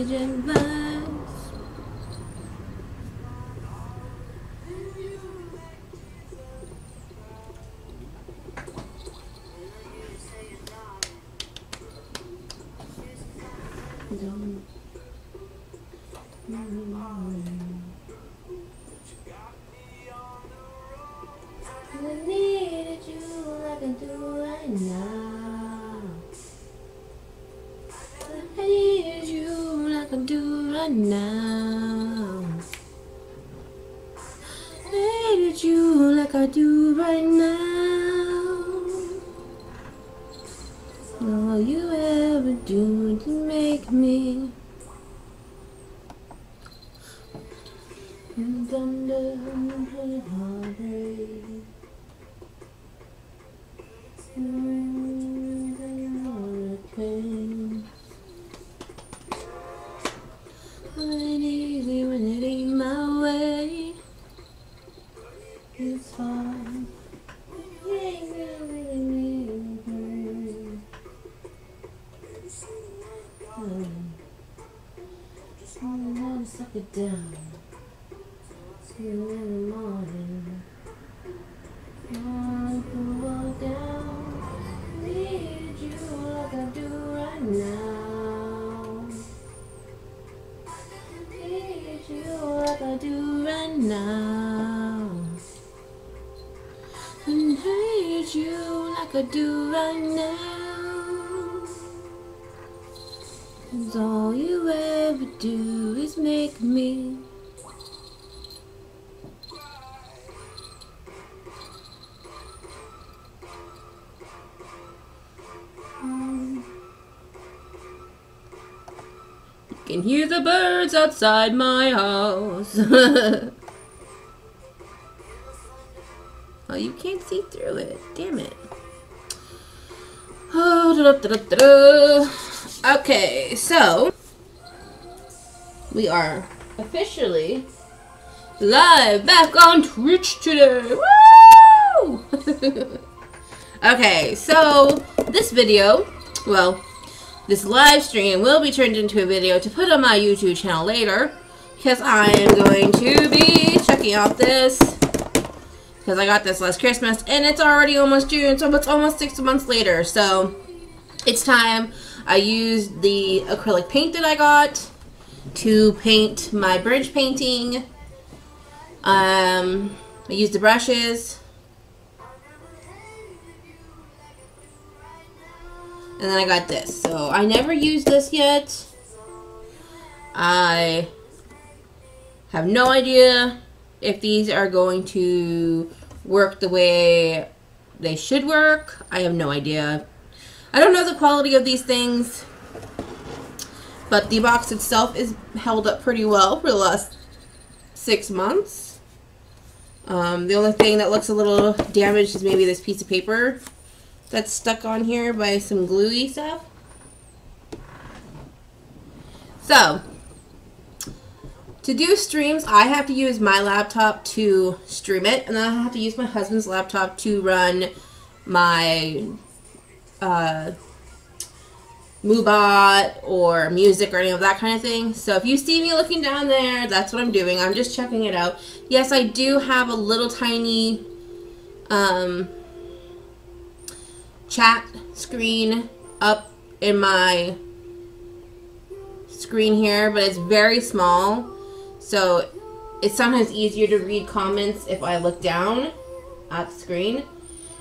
sage advice. I needed you like I do right now. I needed you like I do right now. I needed you like I do right now. All you ever do to make me thunder and heartbreak. Ain't easy when it ain't my way. It's fine. It ain't really me. I'm gonna suck it down. See you in the morning. I can walk down. Need you like I do right now. Need you like I do right now. I need you like I do right now. 'Cause all you ever do is make me can hear the birds outside my house. Oh, you can't see through it. Damn it. Oh, okay, so we are officially live back on Twitch today. Woo! Okay, so this video, well, this live stream will be turned into a video to put on my YouTube channel later, because I am going to be checking out this, because I got this last Christmas, and it's already almost June, so it's almost 6 months later, so it's time. I used the acrylic paint that I got to paint my bridge painting. I used the brushes. And then I got this. So I never used this yet. I have no idea if these are going to work the way they should work. I have no idea. I don't know the quality of these things. But the box itself is held up pretty well for the last 6 months. The only thing that looks a little damaged is maybe this piece of paper that's stuck on here by some gluey stuff. So, to do streams, I have to use my laptop to stream it, and then I have to use my husband's laptop to run my Moobot or music or any of that kind of thing. So if you see me looking down there, that's what I'm doing. I'm just checking it out. Yes, I do have a little tiny chat screen up in my screen here, but it's very small, so it's sometimes easier to read comments if I look down at the screen.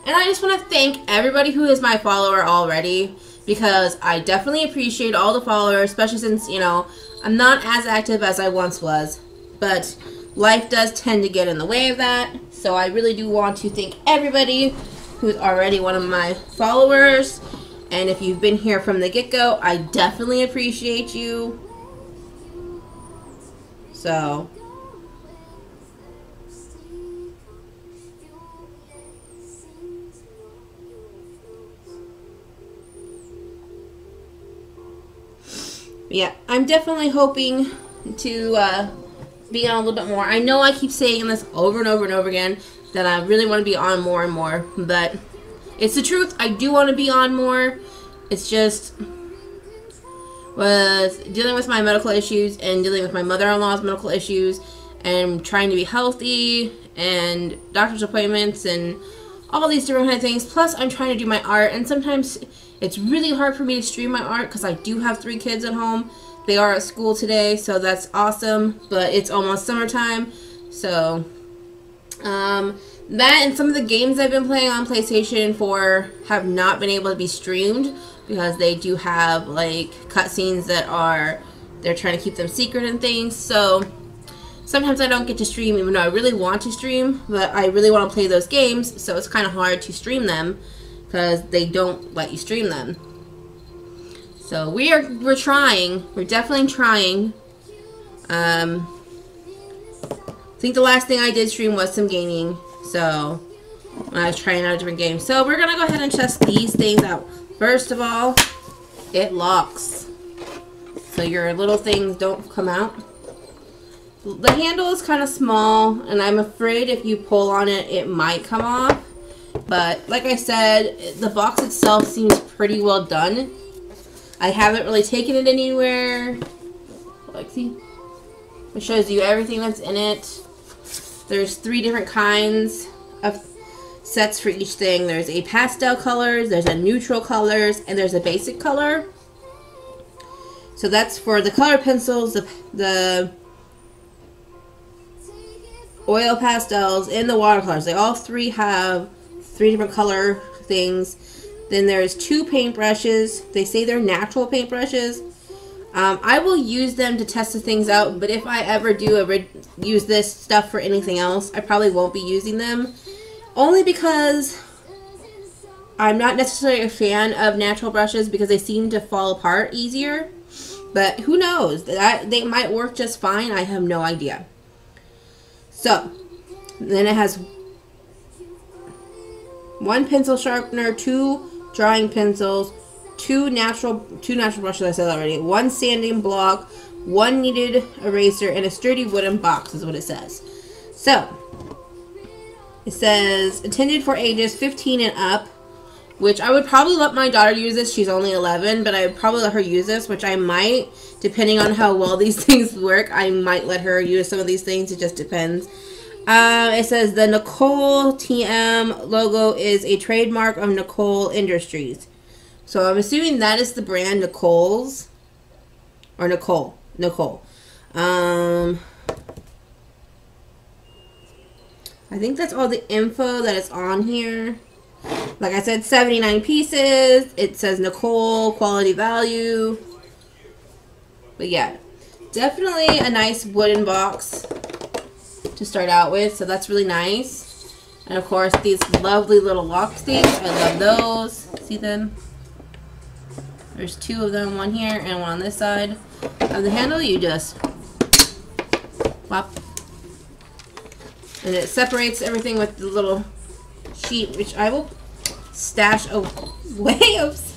And I just want to thank everybody who is my follower already, because I definitely appreciate all the followers, especially since, you know, I'm not as active as I once was, but life does tend to get in the way of that. So I really do want to thank everybody who's already one of my followers, and if you've been here from the get-go, I definitely appreciate you. So yeah, I'm definitely hoping to be on a little bit more. I know I keep saying this over and over and over again, that I really want to be on more and more, but it's the truth. I do want to be on more. It's just was dealing with my medical issues and dealing with my mother-in-law's medical issues and trying to be healthy and doctor's appointments and all these different kind of things. Plus, I'm trying to do my art, and sometimes it's really hard for me to stream my art because I do have 3 kids at home. They are at school today, so that's awesome, but it's almost summertime, so that and some of the games I've been playing on PlayStation 4 have not been able to be streamed because they do have like cutscenes that they're trying to keep them secret and things. So sometimes I don't get to stream even though I really want to stream, but I really want to play those games, so it's kind of hard to stream them because they don't let you stream them. So we're trying. We're definitely trying. I think the last thing I did stream was some gaming. So when I was trying out a different game. So we're gonna go ahead and test these things out. First of all, it locks. So your little things don't come out. The handle is kind of small, and I'm afraid if you pull on it, it might come off. But like I said, the box itself seems pretty well done. I haven't really taken it anywhere. Like, see? It shows you everything that's in it. There's 3 different kinds of sets for each thing. There's a pastel colors, there's a neutral colors, and there's a basic color. So that's for the color pencils, the oil pastels, and the watercolors. They all 3 have 3 different color things. Then there's 2 paintbrushes. They say they're natural paintbrushes. I will use them to test the things out, but if I ever do use this stuff for anything else, I probably won't be using them. Only because I'm not necessarily a fan of natural brushes because they seem to fall apart easier. But who knows? They might work just fine. I have no idea. So, then it has 1 pencil sharpener, 2 drawing pencils, 2 natural brushes, I said already, 1 sanding block, 1 kneaded eraser, and a sturdy wooden box is what it says. So, it says, intended for ages 15 and up, which I would probably let my daughter use this. She's only 11, but I would probably let her use this, which I might, depending on how well these things work, I might let her use some of these things. It just depends. It says the Nicole TM logo is a trademark of Nicole Industries. So I'm assuming that is the brand Nicole's. Or Nicole. I think that's all the info that is on here. Like I said, 79 pieces. It says Nicole, quality value. But yeah, definitely a nice wooden box to start out with. So that's really nice. And of course, these lovely little lock things. I love those. See them? There's 2 of them, one here and one on this side of the handle. You just whop. And it separates everything with the little sheet, which I will stash away. Oops.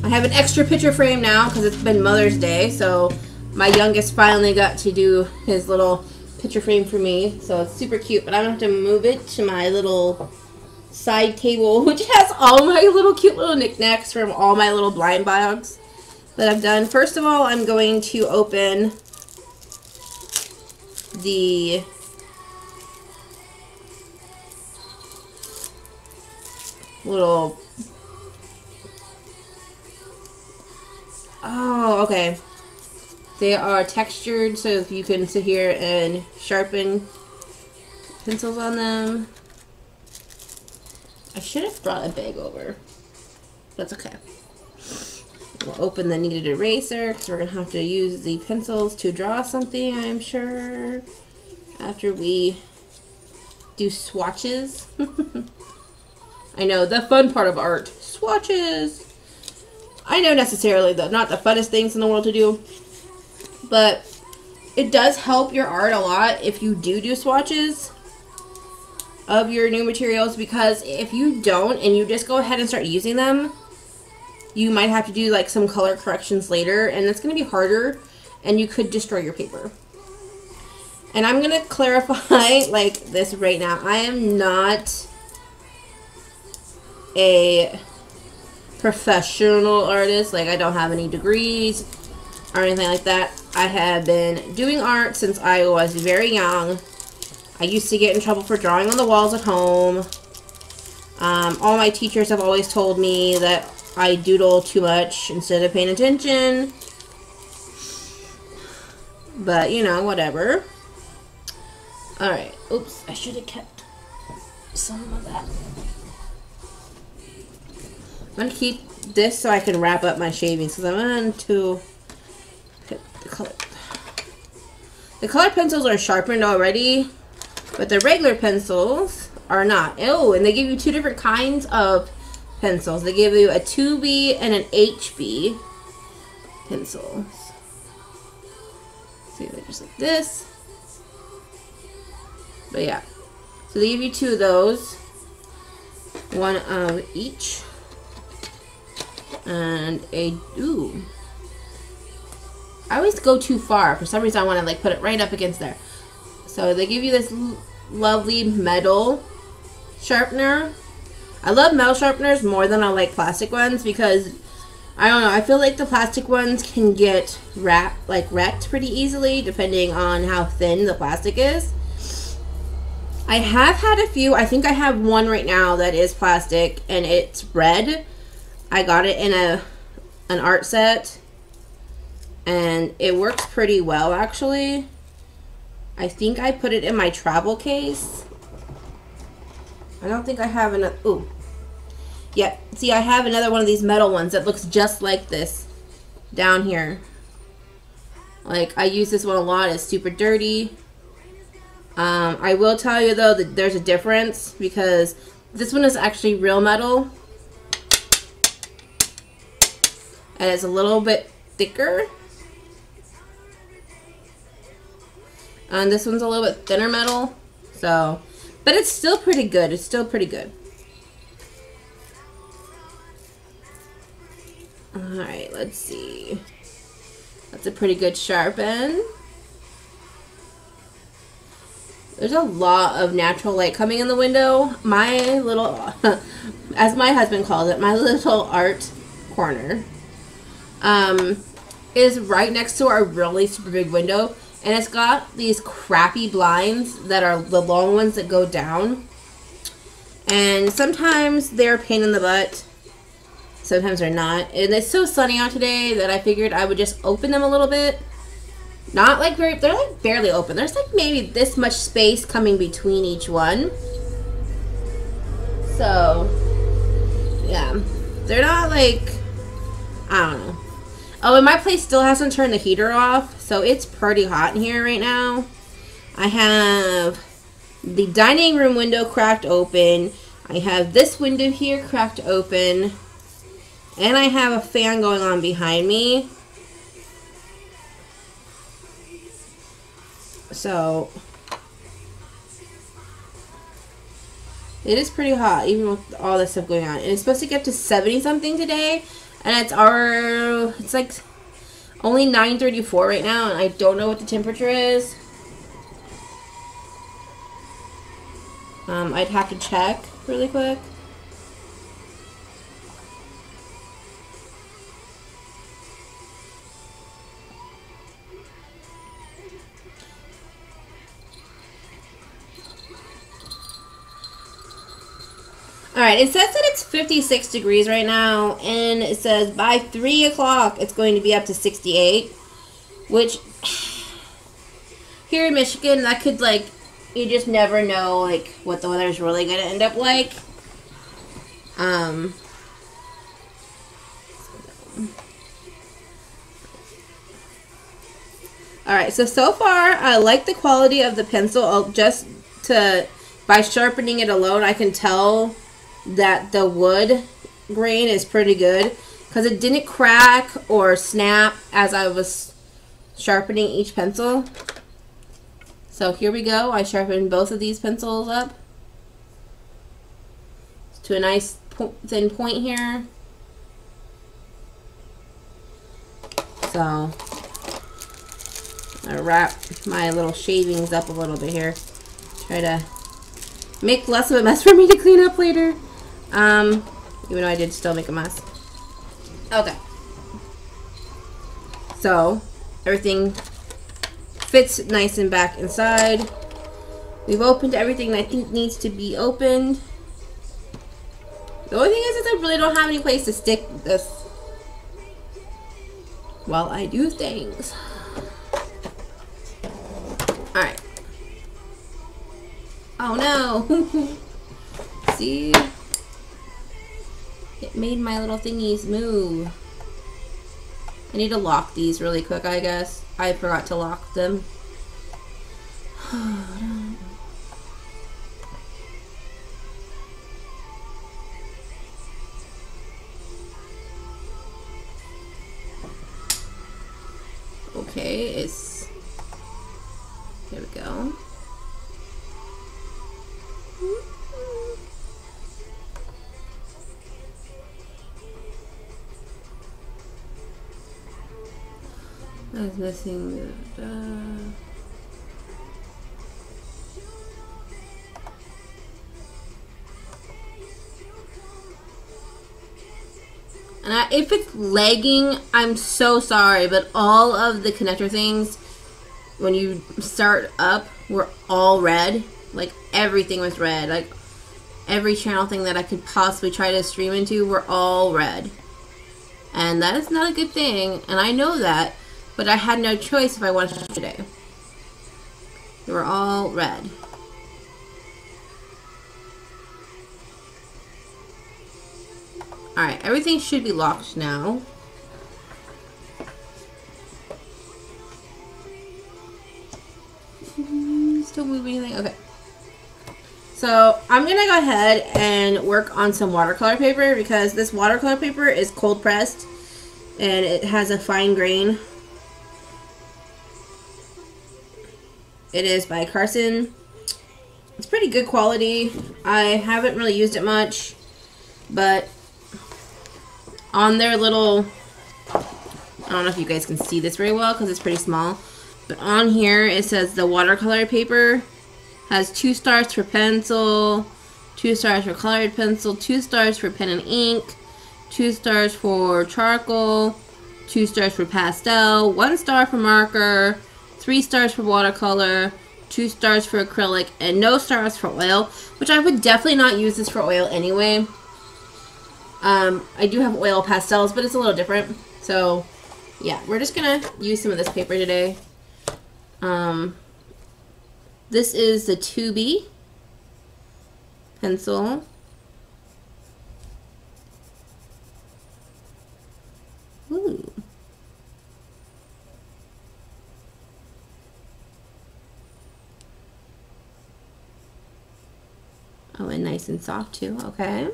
I have an extra picture frame now because it's been Mother's Day. So my youngest finally got to do his little picture frame for me. So it's super cute, but I'm going to have to move it to my little side table, which has all my little cute little knickknacks from all my little blind bags that I've done. First of all, I'm going to open the little, oh, okay. They are textured, so if you can sit here and sharpen pencils on them. I should have brought a bag over. That's okay. We'll open the kneaded eraser because we're going to have to use the pencils to draw something, I'm sure, after we do swatches. I know, the fun part of art. Swatches! I know necessarily not the funnest things in the world to do, but it does help your art a lot if you do swatches of your new materials, because if you don't and you just go ahead and start using them, you might have to do like some color corrections later, and it's going to be harder and you could destroy your paper. And I'm going to clarify like this right now. I am not a professional artist. Like, I don't have any degrees or anything like that. I have been doing art since I was very young. I used to get in trouble for drawing on the walls at home. All my teachers have always told me that I doodle too much instead of paying attention. But, you know, whatever. Alright. Oops, I should have kept some of that. I'm going to keep this so I can wrap up my shavings, because I'm going to hit the color. The color pencils are sharpened already, but the regular pencils are not. Oh, and they give you two different kinds of pencils. They give you a 2B and an HB pencils. See, they're just like this. But yeah, so they give you two of those, one of each, and a, ooh, I always go too far. For some reason I want to like put it right up against there. So they give you this lovely metal sharpener. I love metal sharpeners more than I like plastic ones, because I don't know, I feel like the plastic ones can get wrecked pretty easily depending on how thin the plastic is. I have had a few. I think I have one right now that is plastic and it's red. I got it in an art set and it works pretty well actually. I think I put it in my travel case. I don't think I have another. Ooh. Yep. See, I have another one of these metal ones that looks just like this down here. Like, I use this one a lot. It's super dirty. I will tell you though that there's a difference, because this one is actually real metal and it's a little bit thicker, and this one's a little bit thinner metal. So, but it's still pretty good. It's still pretty good. Alright, let's see. That's a pretty good sharpen. There's a lot of natural light coming in the window. My little, as my husband calls it, my little art corner is right next to our really super big window. And it's got these crappy blinds that are the long ones that go down. And sometimes they're a pain in the butt. Sometimes they're not. And it's so sunny out today that I figured I would just open them a little bit. Not like very, they're like barely open. There's like maybe this much space coming between each one. So, yeah. They're not like, I don't know. Oh, and my place still hasn't turned the heater off, so it's pretty hot in here right now. I have the dining room window cracked open. I have this window here cracked open. And I have a fan going on behind me. So, it is pretty hot, even with all this stuff going on. And it's supposed to get to 70 something today. And it's like only 9:34 right now, and I don't know what the temperature is. I'd have to check really quick. Alright, it says that it's 56 degrees right now, and it says by 3 o'clock it's going to be up to 68, which here in Michigan, that could, like, you just never know, like, what the weather's really going to end up like. Alright, so far, I like the quality of the pencil. By sharpening it alone, I can tell that the wood grain is pretty good, because it didn't crack or snap as I was sharpening each pencil. So here we go. I sharpened both of these pencils up to a nice thin point here. So I wrap my little shavings up a little bit here. Try to make less of a mess for me to clean up later. Even though I did still make a mess. Okay. So, everything fits nice and back inside. We've opened everything that I think needs to be opened. The only thing is I really don't have any place to stick this while I do things. Alright. Oh no! See? It made my little thingies move. I need to lock these really quick, I guess. I forgot to lock them. Okay, it's... There we go. I was missing the... And if it's lagging, I'm so sorry, but all of the connector things, when you start up, were all red. Like, everything was red. Like, every channel thing that I could possibly try to stream into were all red. And that is not a good thing, and I know that, but I had no choice if I wanted to today. They were all red. Alright, everything should be locked now. Still moving anything? Okay. So, I'm going to go ahead and work on some watercolor paper because this watercolor paper is cold pressed and it has a fine grain. It is by Carson. It's pretty good quality. I haven't really used it much, but on their little, I don't know if you guys can see this very well because it's pretty small, but on here it says the watercolor paper has 2 stars for pencil, 2 stars for colored pencil, 2 stars for pen and ink, 2 stars for charcoal, 2 stars for pastel, 1 star for marker, 3 stars for watercolor, 2 stars for acrylic, and no stars for oil, which I would definitely not use this for oil anyway. I do have oil pastels, but it's a little different. So, yeah, we're just gonna use some of this paper today. This is the 2B pencil. Ooh. Oh, and nice and soft too, okay.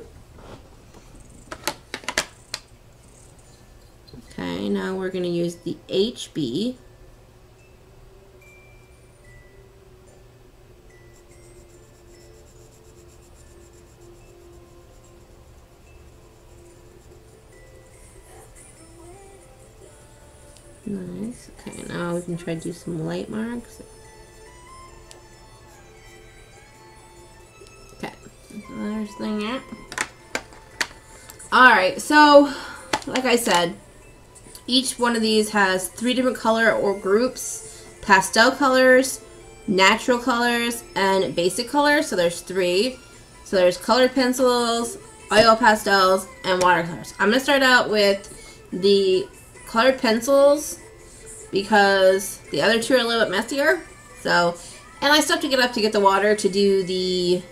Okay, now we're going to use the HB. Nice. Okay, now we can try to do some light marks. Okay, there's the thing out. Alright, so, like I said, each one of these has 3 different color or groups: pastel colors, natural colors, and basic colors. So there's 3. So there's colored pencils, oil pastels, and watercolors. I'm going to start out with the colored pencils because the other 2 are a little bit messier. So, and I still have to get up to get the water to do the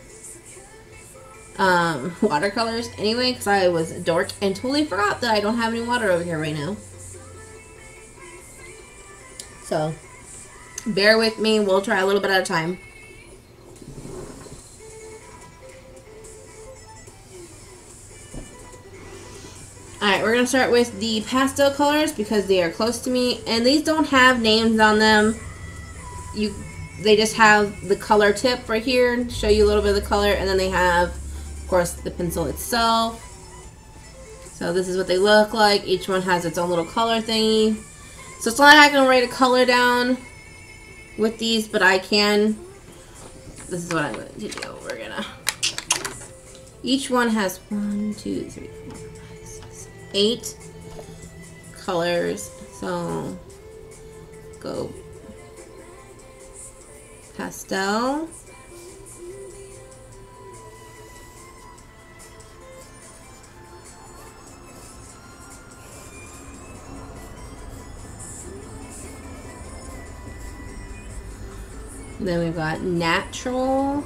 watercolors anyway, because I was a dork and totally forgot that I don't have any water over here right now. So, bear with me. We'll try a little bit at a time. Alright, we're going to start with the pastel colors because they are close to me. And these don't have names on them. They just have the color tip right here, show you a little bit of the color. And then they have, of course, the pencil itself. So this is what they look like. Each one has its own little color thingy. So it's not like I can write a color down with these, but I can. This is what I'm going to do. We're going to... Each one has 1, 2, 3, 4, 5, 6, 8 colors. So go pastel. Then we've got natural,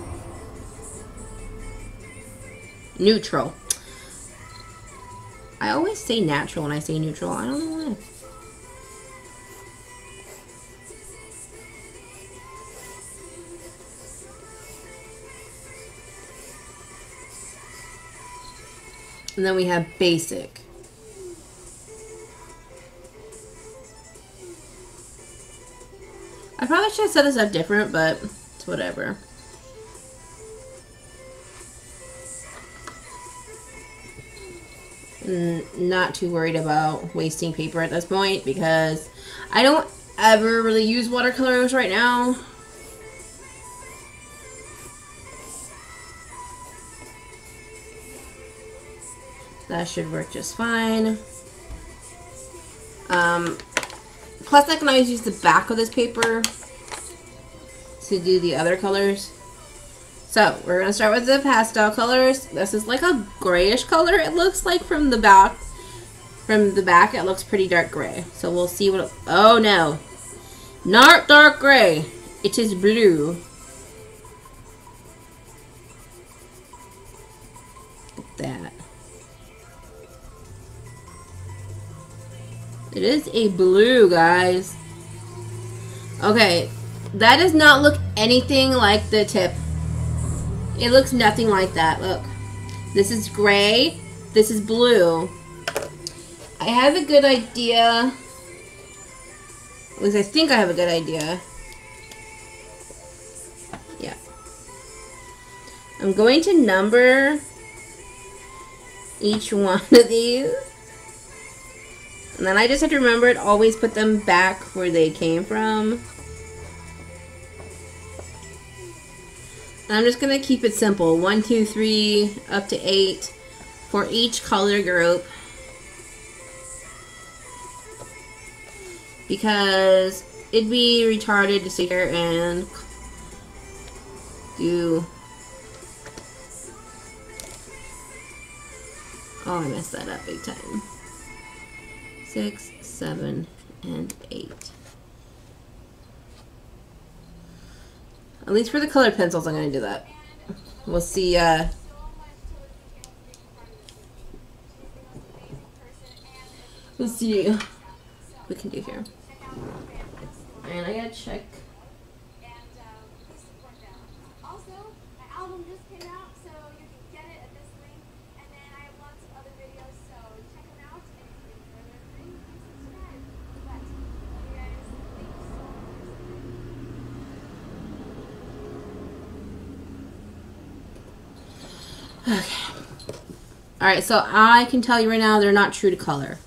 neutral. I always say natural when I say neutral. I don't know why. And then we have basic. I probably should have set this up different, but it's whatever. Not too worried about wasting paper at this point because I don't ever really use watercolors right now. That should work just fine. Plus I can always use the back of this paper to do the other colors. So we're going to start with the pastel colors. This is like a grayish color, it looks like from the back. From the back it looks pretty dark gray. So we'll see what, oh no. Not dark gray. It is blue. Look at that. It is a blue, guys. Okay, that does not look anything like the tip. It looks nothing like that. Look, this is gray, this is blue. I have a good idea. At least I think I have a good idea. Yeah. I'm going to number each one of these. And then I just have to remember to always put them back where they came from. And I'm just going to keep it simple. 1, 2, 3, up to 8 for each color group. Because it'd be retarded to sit here and do... Oh, I messed that up big time. 6, 7, and 8. At least for the colored pencils, I'm going to do that. We'll see. We'll see what we can do here. And I gotta check. Okay. Alright, so I can tell you right now they're not true to color.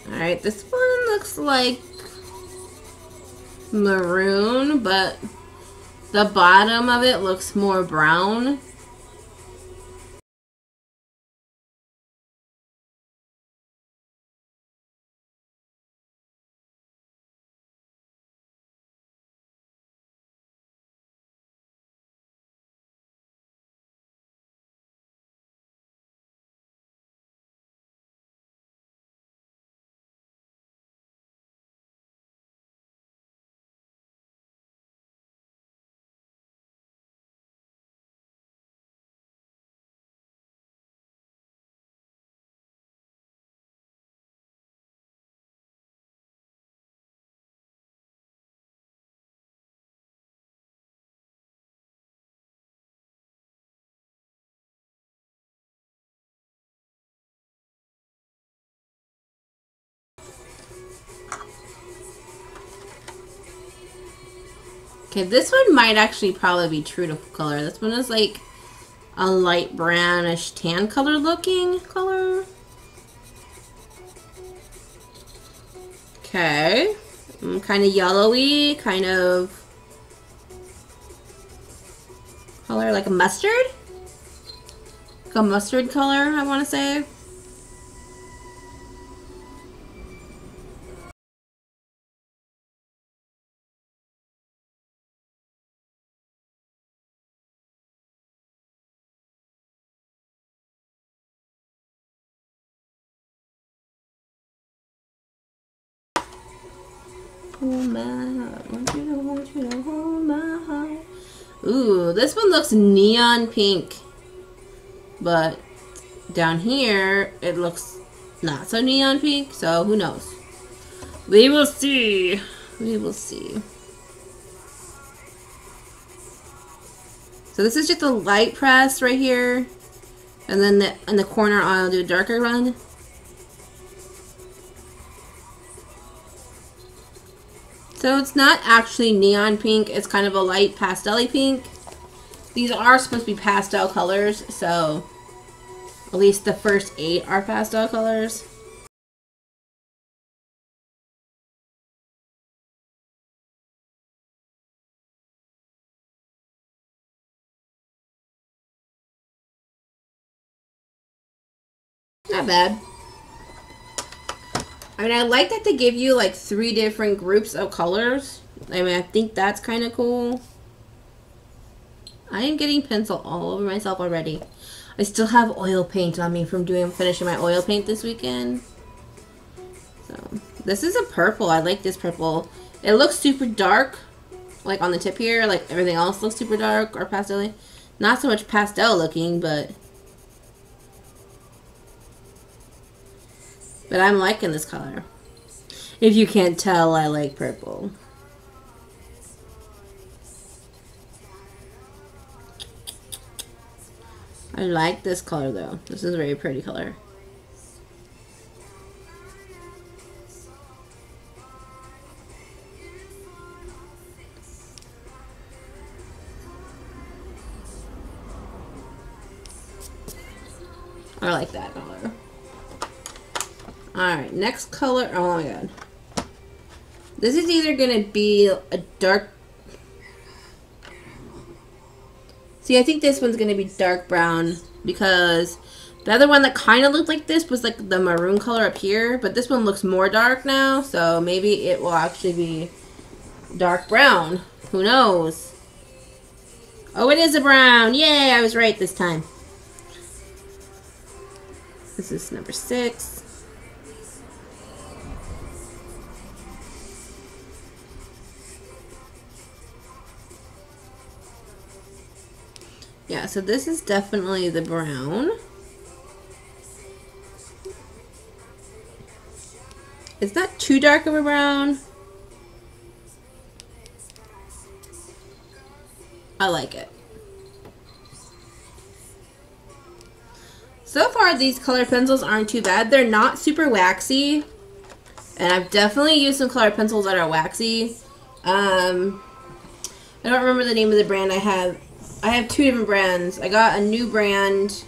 Alright, this one looks like maroon, but the bottom of it looks more brown. Okay, this one might actually probably be true to color. This one is like a light brownish tan color looking color. Okay. Kind of yellowy, kind of color like a mustard. Like a mustard color, I want to say. Ooh, this one looks neon pink. But down here, it looks not so neon pink, so who knows? We will see. We will see. So this is just a light press right here. And then in the corner, I'll do a darker one. So it's not actually neon pink. It's kind of a light pastel-y pink. These are supposed to be pastel colors, so at least the first 8 are pastel colors. Not bad. I mean, I like that they give you like 3 different groups of colors. I mean, I think that's kind of cool. I am getting pencil all over myself already. I still have oil paint on me from finishing my oil paint this weekend. So, this is a purple. I like this purple. It looks super dark, like on the tip here. Like everything else looks super dark or pastel-y. Not so much pastel looking, but I'm liking this color. If you can't tell, I like purple. I like this color though. This is a very pretty color. I like that color. Alright, next color. Oh my god. This is either going to be a dark... See, I think this one's going to be dark brown because the other one that kind of looked like this was like the maroon color up here, but this one looks more dark now, so maybe it will actually be dark brown. Who knows? Oh, it is a brown. Yay, I was right this time. This is number 6. Yeah, so this is definitely the brown. It's not too dark of a brown. I like it. So far, these color pencils aren't too bad. They're not super waxy. And I've definitely used some color pencils that are waxy. I don't remember the name of the brand I have. I have 2 different brands. I got a new brand.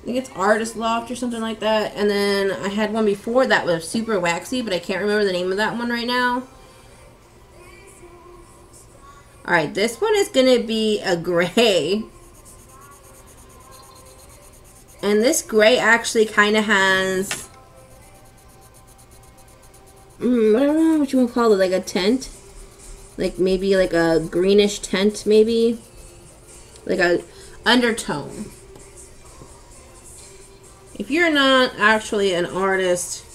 I think it's Artist Loft or something like that. And then I had one before that was super waxy, but I can't remember the name of that one right now. Alright, this one is going to be a gray. And this gray actually kind of has... I don't know what you want to call it, like a tint. Like maybe like a greenish tint, maybe. Like a undertone. If you're not actually an artist,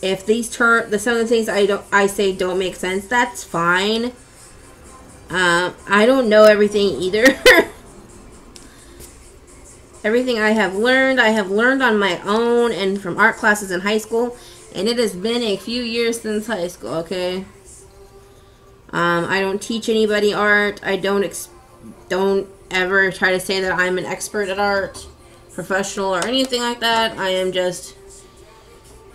if these some of the things I say don't make sense, that's fine. I don't know everything either. Everything I have learned on my own and from art classes in high school, and it has been a few years since high school, okay? I don't teach anybody art. I don't ever try to say that I'm an expert at art, professional, or anything like that. I am just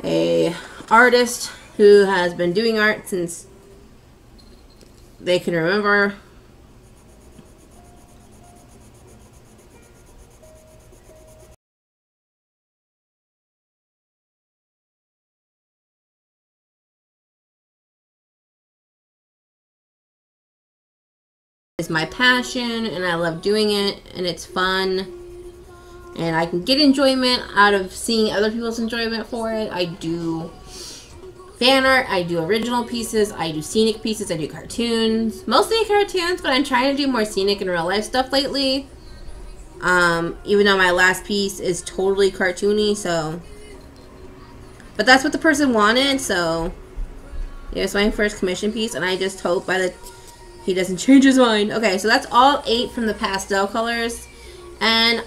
a artist who has been doing art since they can remember. It's my passion and I love doing it and it's fun and I can get enjoyment out of seeing other people's enjoyment for it. I do fan art, I do original pieces, I do scenic pieces, I do cartoons. Mostly cartoons, but I'm trying to do more scenic and real life stuff lately. Even though my last piece is totally cartoony, so. But that's what the person wanted, so. Yeah, it's my first commission piece and I just hope by the he doesn't change his mind. Okay, so that's all 8 from the pastel colors. And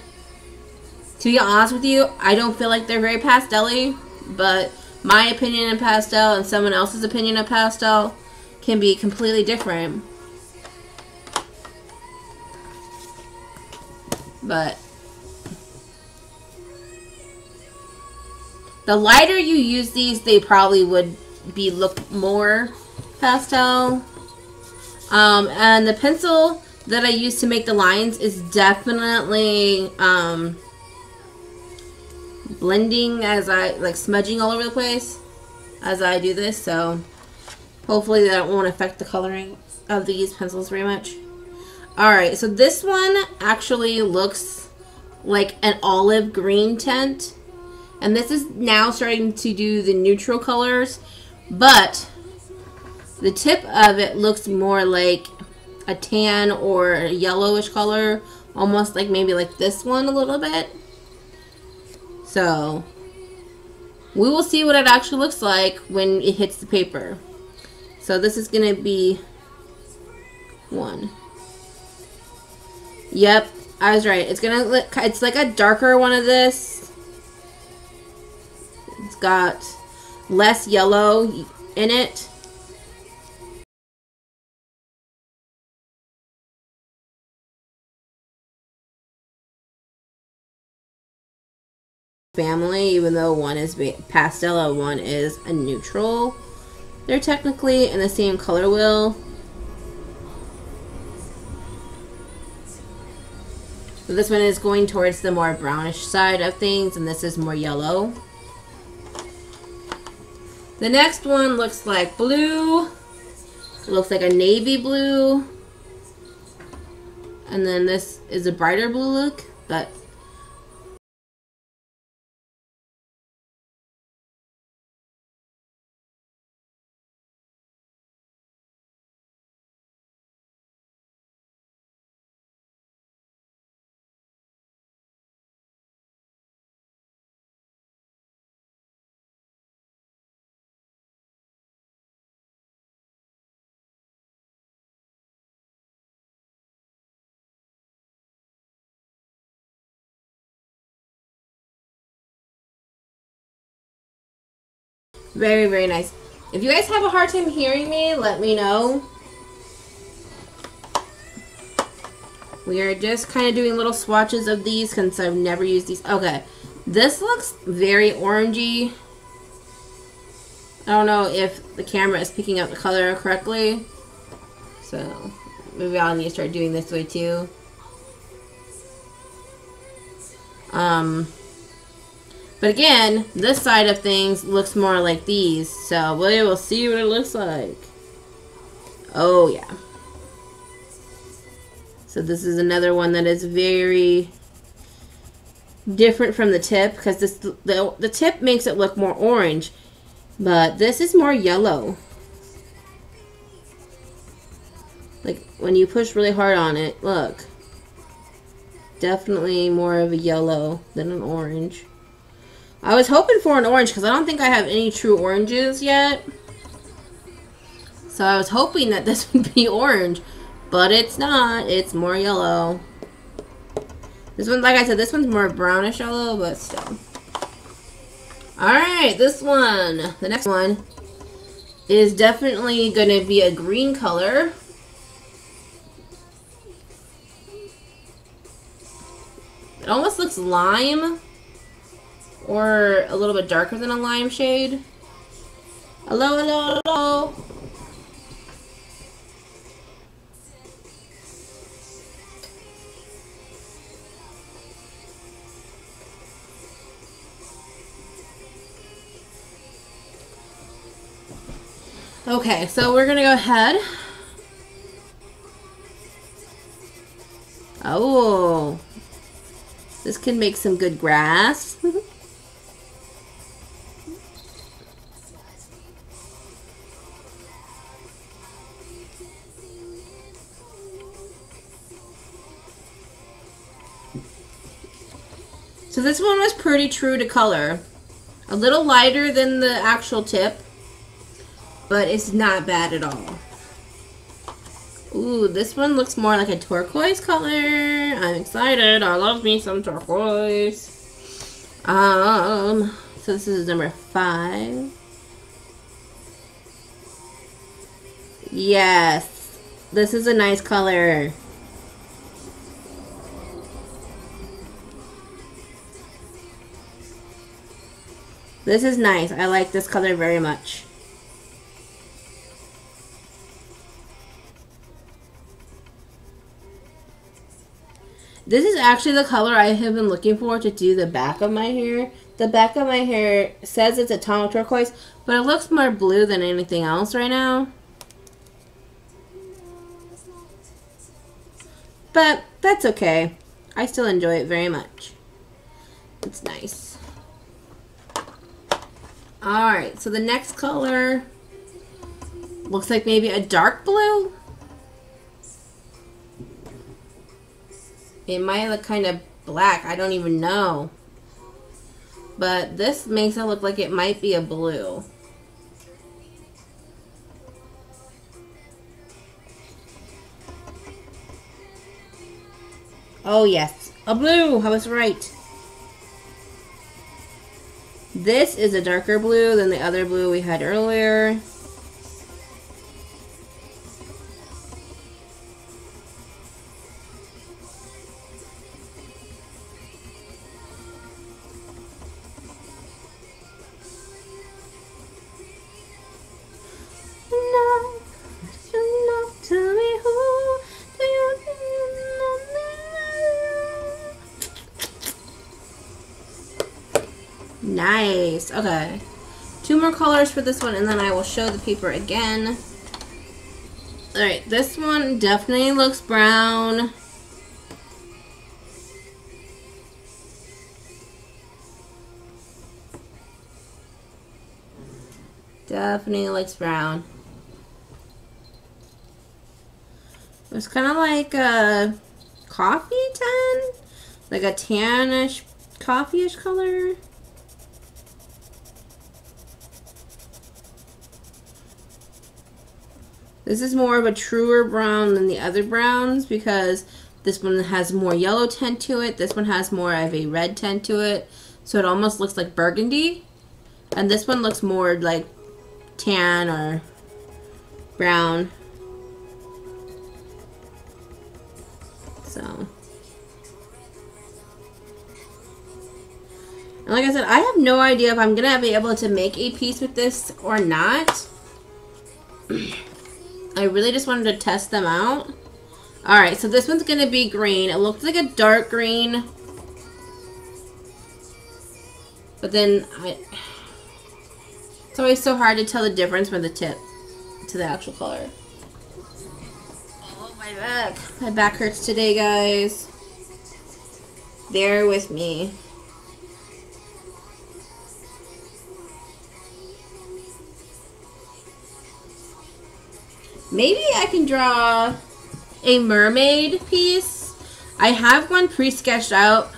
to be honest with you, I don't feel like they're very pastel-y, but my opinion of pastel and someone else's opinion of pastel can be completely different. But the lighter you use these, they probably would look more pastel. And the pencil that I use to make the lines is definitely blending as I like smudging all over the place as I do this, so hopefully that won't affect the coloring of these pencils very much. Alright, so this one actually looks like an olive green tint, and this is now starting to do the neutral colors, but the tip of it looks more like a tan or a yellowish color, almost like maybe like this one a little bit. So we will see what it actually looks like when it hits the paper. So this is gonna be one. Yep, I was right. It's gonna look, it's like a darker one of this. It's got less yellow in it. Family, even though one is pastel and one is a neutral, they're technically in the same color wheel. So this one is going towards the more brownish side of things, and this is more yellow. The next one looks like blue. It looks like a navy blue, and then this is a brighter blue look, but very, very nice. If you guys have a hard time hearing me, let me know. We are just kind of doing little swatches of these since I've never used these. Okay, this looks very orangey. I don't know if the camera is picking up the color correctly. So maybe I'll need to start doing this way too. But again, this side of things looks more like these, so we will see what it looks like. Oh yeah. So this is another one that is very different from the tip, because this the tip makes it look more orange, but this is more yellow. Like when you push really hard on it, look. Definitely more of a yellow than an orange. I was hoping for an orange because I don't think I have any true oranges yet. So I was hoping that this would be orange, but it's not. It's more yellow. This one, like I said, this one's more brownish yellow, but still. Alright, this one. The next one is definitely going to be a green color. It almost looks lime. or a little bit darker than a lime shade. Hello, hello, hello. Okay, so we're gonna go ahead. Oh, this can make some good grass. So this one was pretty true to color. A little lighter than the actual tip, but it's not bad at all. Ooh, this one looks more like a turquoise color. I'm excited. I love me some turquoise. So this is number 5. Yes, this is a nice color. This is nice. I like this color very much. This is actually the color I have been looking for to do the back of my hair. The back of my hair says it's a tone of turquoise, but it looks more blue than anything else right now. But that's okay. I still enjoy it very much. It's nice. Alright, so the next color looks like maybe a dark blue. It might look kind of black. I don't even know. But this makes it look like it might be a blue. Oh yes, a blue. I was right. This is a darker blue than the other blue we had earlier. Nice. Okay. 2 more colors for this one, and then I will show the paper again. Alright, this one definitely looks brown. Definitely looks brown. It's kind of like a coffee tan, like a tannish, coffee-ish color. This is more of a truer brown than the other browns because this one has more yellow tint to it. This one has more of a red tint to it. So it almost looks like burgundy. And this one looks more like tan or brown. So. And like I said, I have no idea if I'm going to be able to make a piece with this or not. I really just wanted to test them out. Alright, so this one's going to be green. It looks like a dark green. But then, it's always so hard to tell the difference from the tip to the actual color. Oh, my back. My back hurts today, guys. Bear with me. Maybe I can draw a mermaid piece. I have one pre-sketched out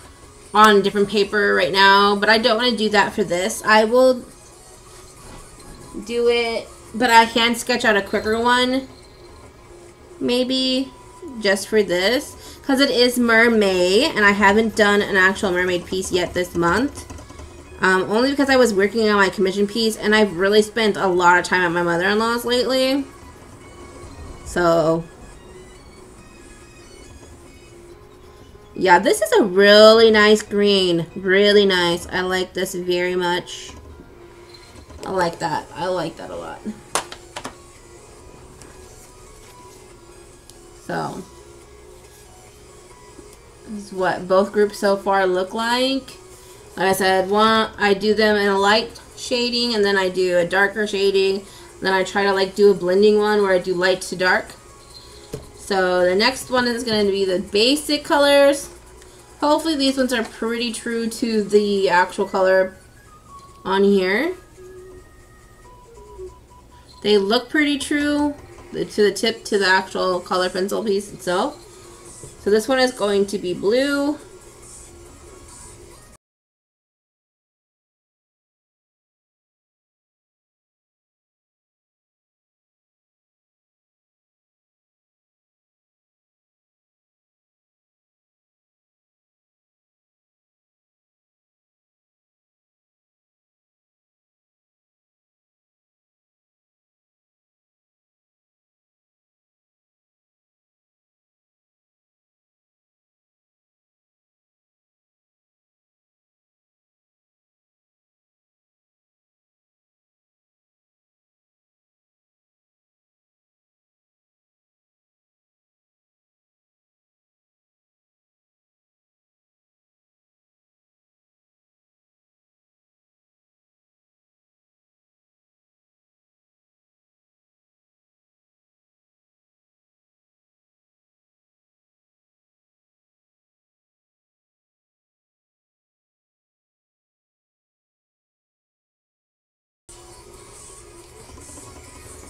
on different paper right now, but I don't want to do that for this. I will do it, but I can sketch out a quicker one. Maybe just for this, because it is mermaid, and I haven't done an actual mermaid piece yet this month. Only because I was working on my commission piece, and I've really spent a lot of time at my mother-in-law's lately. So, Yeah, this is a really nice green. Really nice. I like this very much. I like that. I like that a lot. So, this is what both groups so far look like. Like I said, I do them in a light shading, and then I do a darker shading. Then I try to like do a blending one where I do light to dark. So the next one is going to be the basic colors. Hopefully these ones are pretty true to the actual color on here. They look pretty true to the tip to the actual color pencil piece itself. So this one is going to be blue.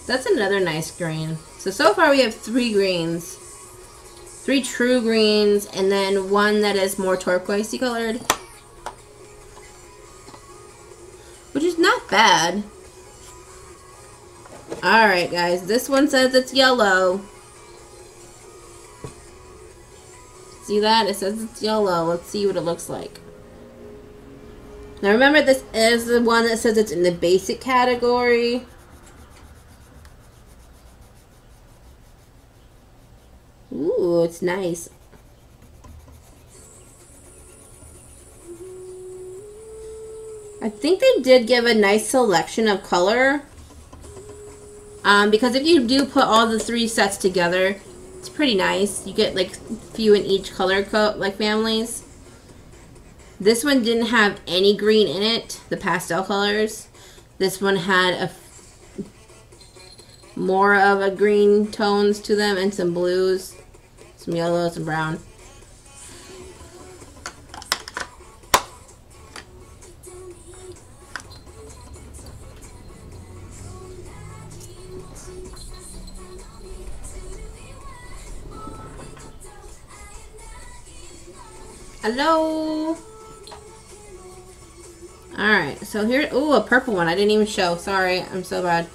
That's another nice green. So far we have 3 greens. 3 true greens, and then one that is more turquoisey colored. Which is not bad. Alright guys, this one says it's yellow. See that? It says it's yellow. Let's see what it looks like. Now remember, this is the one that says it's in the basic category. Ooh, it's nice. I think they did give a nice selection of color. Because if you do put all the 3 sets together, it's pretty nice. You get like a few in each color code, like families. This one didn't have any green in it, the pastel colors. This one had more of a green tones to them and some blues, some yellow, some brown. Hello. Alright, so here, ooh, a purple one. I didn't even show. Sorry, I'm so bad.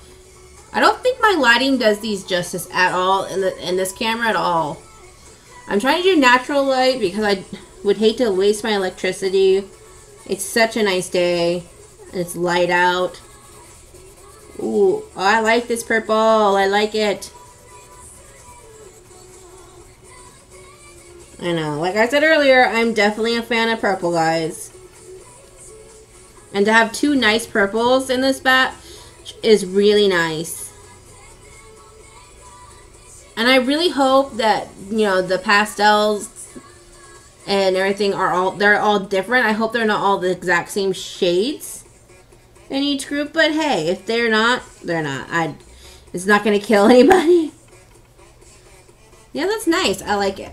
I don't think my lighting does these justice at all in this camera at all. I'm trying to do natural light because I would hate to waste my electricity. It's such a nice day, and it's light out. Ooh, oh, I like this purple. I like it. I know. Like I said earlier, I'm definitely a fan of purple, guys. And to have 2 nice purples in this batch is really nice. And I really hope that, you know, the pastels and everything they're all different. I hope they're not all the exact same shades in each group. But hey, if they're not, they're not. It's not going to kill anybody. Yeah, that's nice. I like it.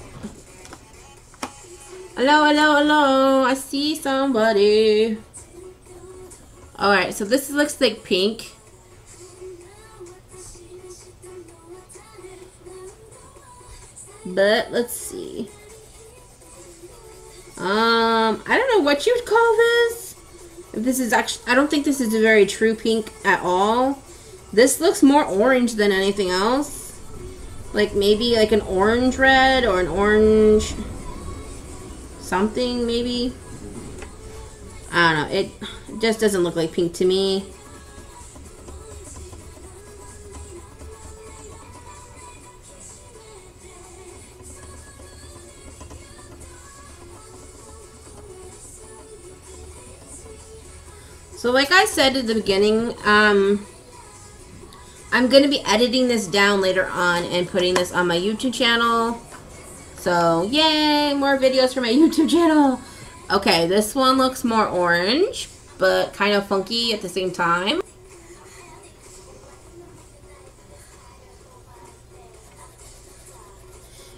Hello, hello, hello. I see somebody. Alright, so this looks like pink. But let's see. I don't know what you would call this. If this is actually, I don't think this is a very true pink at all. This looks more orange than anything else. Like maybe like an orange red or an orange something maybe. I don't know. It just doesn't look like pink to me. So like I said at the beginning, I'm going to be editing this down later on and putting this on my YouTube channel. So, yay, more videos for my YouTube channel. Okay, this one looks more orange, but kind of funky at the same time.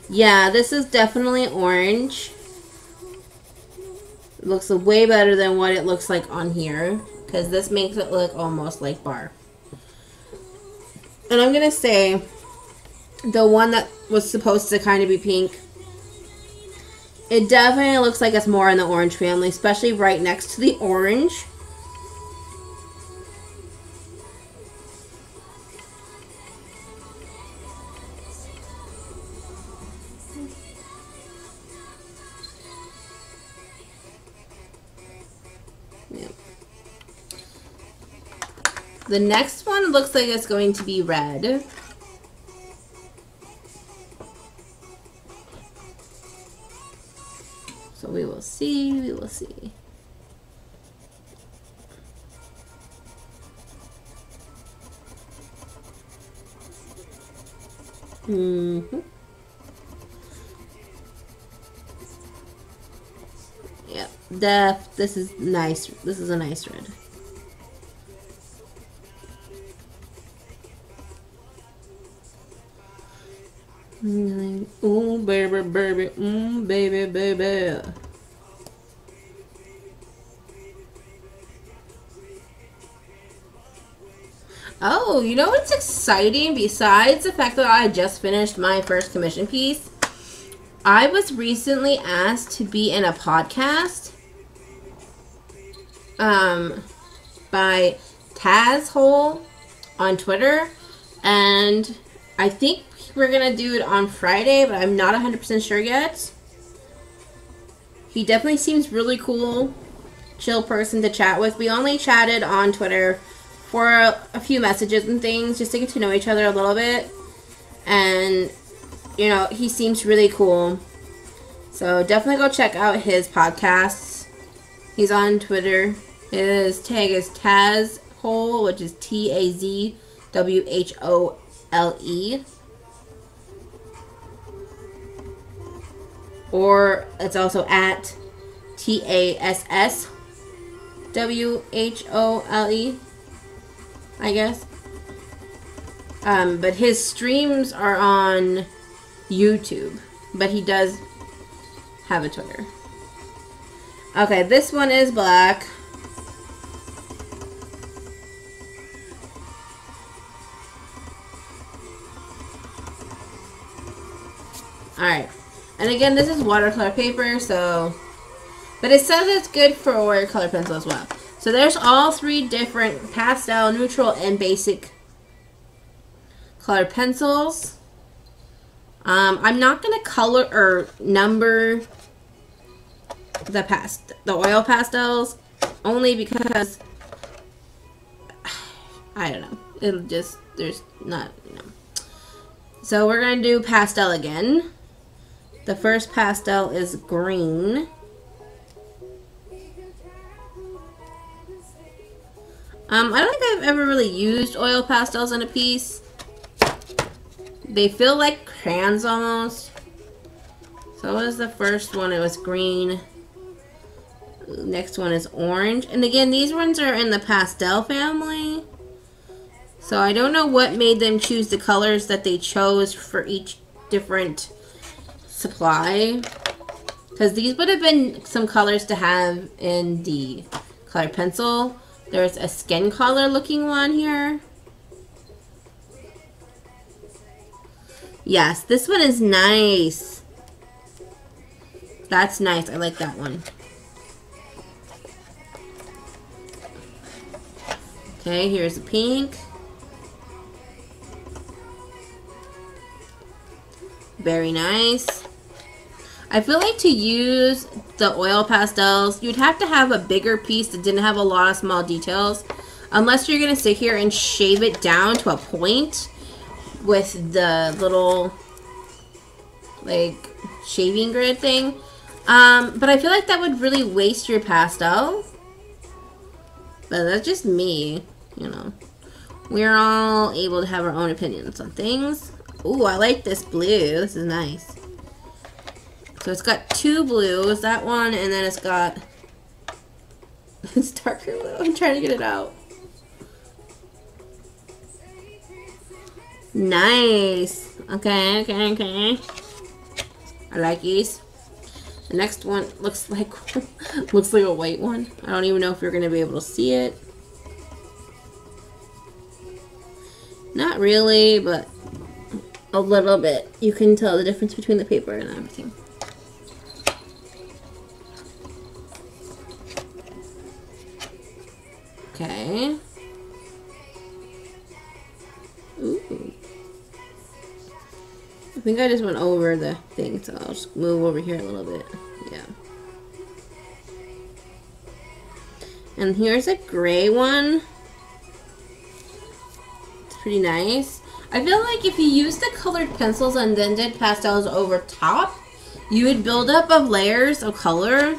Yeah, this is definitely orange. It looks way better than what it looks like on here, because this makes it look almost like bark. And I'm going to say the one that was supposed to kind of be pink, it definitely looks like it's more in the orange family, especially right next to the orange. Yep. The next one looks like it's going to be red. So we will see, we will see. Yep, this is nice. This is a nice red. Ooh, baby, baby, baby, baby. Oh, you know what's exciting? Besides the fact that I just finished my first commission piece, I was recently asked to be in a podcast by Taz Hole on Twitter, and I think we're gonna do it on Friday, but I'm not 100% sure yet. He definitely seems really cool, chill person to chat with. We only chatted on Twitter for a few messages and things, just to get to know each other a little bit. And, you know, he seems really cool. So definitely go check out his podcasts. He's on Twitter. His tag is Tazhole, which is TAZWHOLE. Or it's also at TASSWHOLE, I guess. But his streams are on YouTube. But he does have a Twitter. Okay, this one is black. Alright. And again, this is watercolor paper, so... But it says it's good for watercolor pencil as well. So there's all three different pastel, neutral, and basic color pencils. I'm not going to color or number the oil pastels, only because, I don't know. It'll just, there's not, you know. So we're going to do pastel again. The first pastel is green. I don't think I've ever really used oil pastels in a piece. They feel like crayons almost. So what was the first one? It was green. Next one is orange. And again, these ones are in the pastel family. So I don't know what made them choose the colors that they chose for each different supply, because these would have been some colors to have in the color pencil. There's a skin color looking one here. Yes, this one is nice. That's nice. I like that one. Okay, here's the pink. Very nice. I feel like to use the oil pastels, you'd have to have a bigger piece that didn't have a lot of small details. Unless you're going to sit here and shave it down to a point with the little, like, shaving grid thing. But I feel like that would really waste your pastel. But that's just me, you know. We're all able to have our own opinions on things. Ooh, I like this blue. This is nice. So it's got two blues, that one, and then it's got it's darker blue. I'm trying to get it out. Nice. Okay, okay, okay. I like these. The next one looks like looks like a white one. I don't even know if you're gonna be able to see it. Not really, but a little bit. You can tell the difference between the paper and everything. Okay. Ooh. I think I just went over the thing, so I'll just move over here a little bit. Yeah. And here's a gray one. It's pretty nice. I feel like if you used the colored pencils and then did pastels over top, you would build up of layers of color.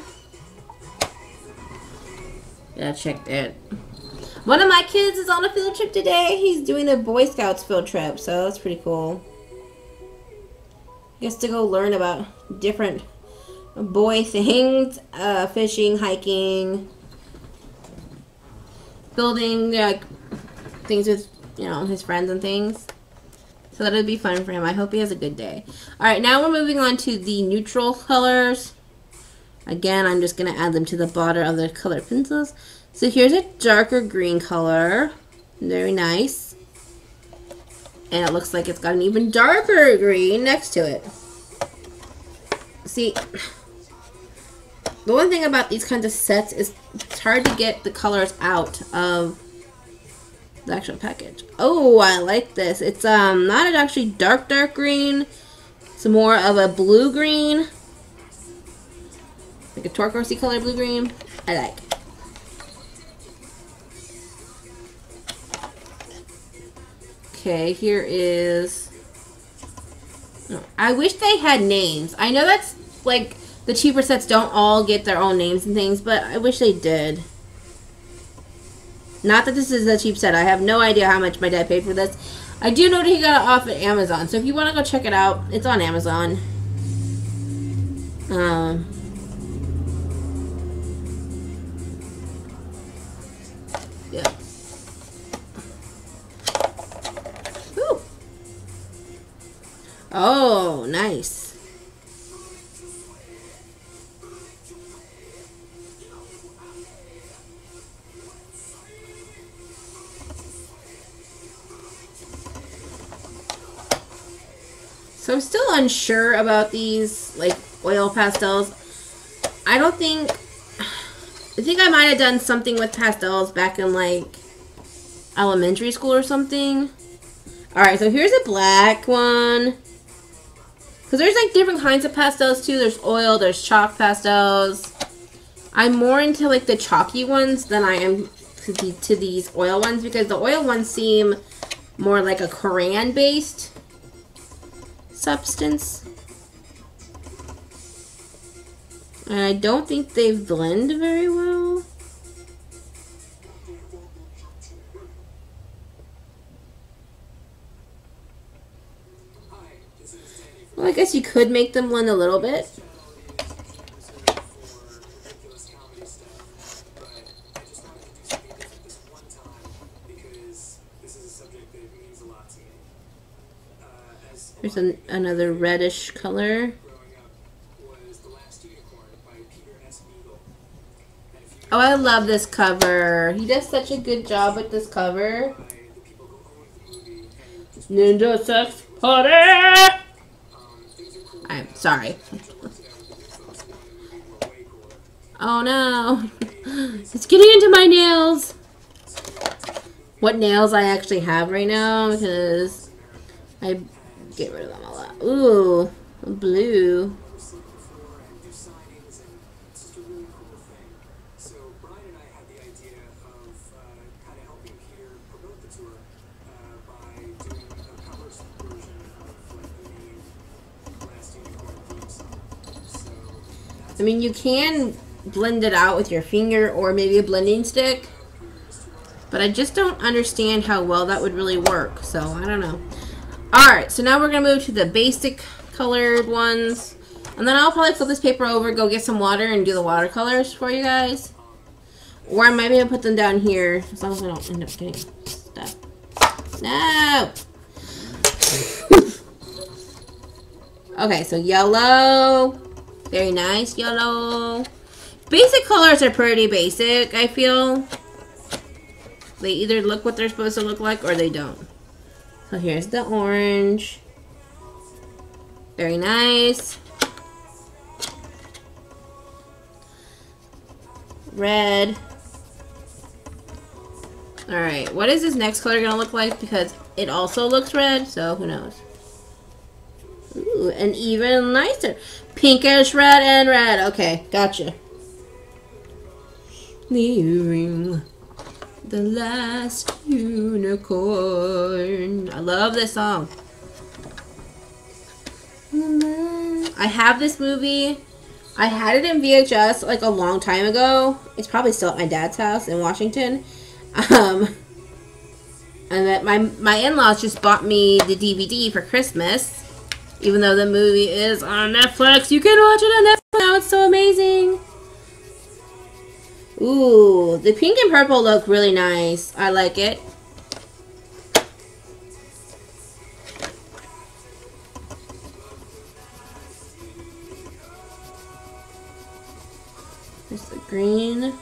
Yeah, check that. One of my kids is on a field trip today. He's doing a Boy Scouts field trip, so that's pretty cool. He gets to go learn about different boy things, fishing, hiking, building things with, you know, his friends and things. So that'll be fun for him. I hope he has a good day. All right, now we're moving on to the neutral colors. Again, I'm just going to add them to the border of the colored pencils. So here's a darker green color. Very nice. And it looks like it's got an even darker green next to it. See, the one thing about these kinds of sets is it's hard to get the colors out of the actual package. Oh, I like this. It's not actually dark green. It's more of a blue green. Like a turquoise color blue green. I like. Okay, here is... I wish they had names. I know that's like the cheaper sets don't all get their own names and things, but I wish they did. Not that this is a cheap set. I have no idea how much my dad paid for this. I do know that he got it off at Amazon, so if you want to go check it out, it's on Amazon. Yeah. Whew. Oh, nice. So I'm still unsure about these, like, oil pastels. I think I might have done something with pastels back in, like, elementary school or something. Alright, so here's a black one. Because there's, like, different kinds of pastels, too. There's oil, there's chalk pastels. I'm more into, like, the chalky ones than I am to these oil ones. Because the oil ones seem more like a crayon-based substance. And I don't think they blend very well. Well, I guess you could make them blend a little bit. There's another reddish color. Oh, I love this cover. He does such a good job with this cover. Ninja Sex Party! I'm sorry. Oh no. It's getting into my nails. What nails I actually have right now, because I get rid of them a lot. Ooh, blue. I mean, you can blend it out with your finger or maybe a blending stick. But I just don't understand how well that would really work. So, I don't know. Alright, so now we're going to move to the basic colored ones. And then I'll probably flip this paper over, go get some water, and do the watercolors for you guys. Or I might be able to put them down here, as long as I don't end up getting stuff. No! Okay, so yellow. Very nice, yellow. Basic colors are pretty basic, I feel. They either look what they're supposed to look like, or they don't. So here's the orange. Very nice. Red. Alright, what is this next color gonna look like? Because it also looks red, so who knows. Ooh, and even nicer. Pinkish red and red. Okay, gotcha. Leaving the last unicorn. I love this song. I have this movie. I had it in VHS like a long time ago. It's probably still at my dad's house in Washington. And that my in-laws just bought me the DVD for Christmas. Even though the movie is on Netflix, you can watch it on Netflix now. It's so amazing. Ooh, the pink and purple look really nice. I like it. There's the green.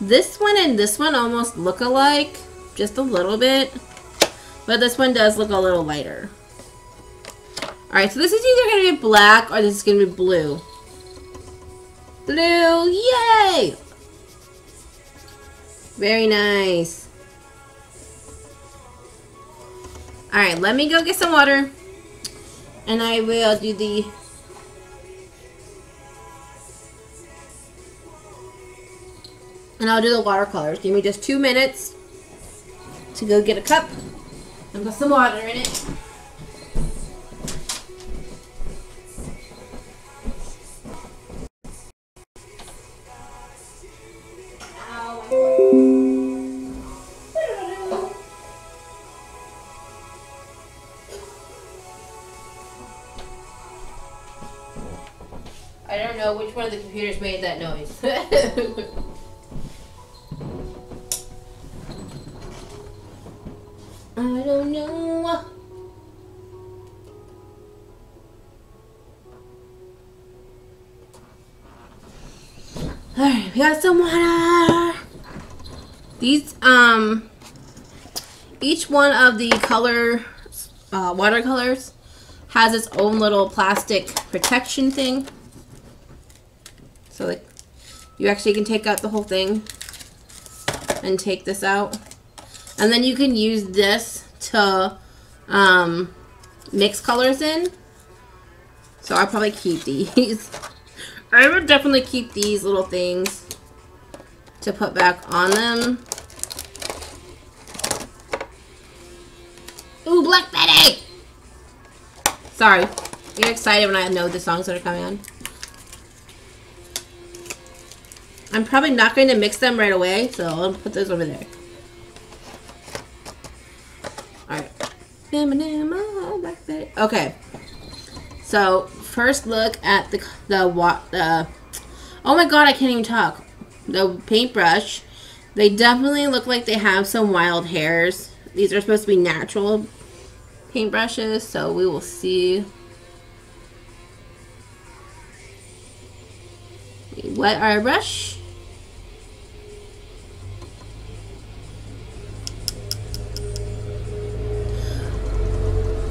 This one and this one almost look alike, just a little bit. But this one does look a little lighter. Alright, so this is either going to be black or this is going to be blue. Blue, yay! Very nice. Alright, let me go get some water. And I will do the... And I'll do the watercolors. Give me just 2 minutes to go get a cup and put some water in it. I don't know which one of the computers made that noise. I don't know. Alright, we got some water. These, each one of the watercolors has its own little plastic protection thing. So like, you actually can take out the whole thing and take this out. And then you can use this to mix colors in. So I'll probably keep these. I would definitely keep these little things to put back on them. Ooh, Black Betty! Sorry. I get excited when I know the songs that are coming on. I'm probably not going to mix them right away, so I'll put those over there. Alright. Okay. So, first look at the oh my god, I can't even talk. The paintbrush. They definitely look like they have some wild hairs. These are supposed to be natural paintbrushes, so we will see. We wet our brush.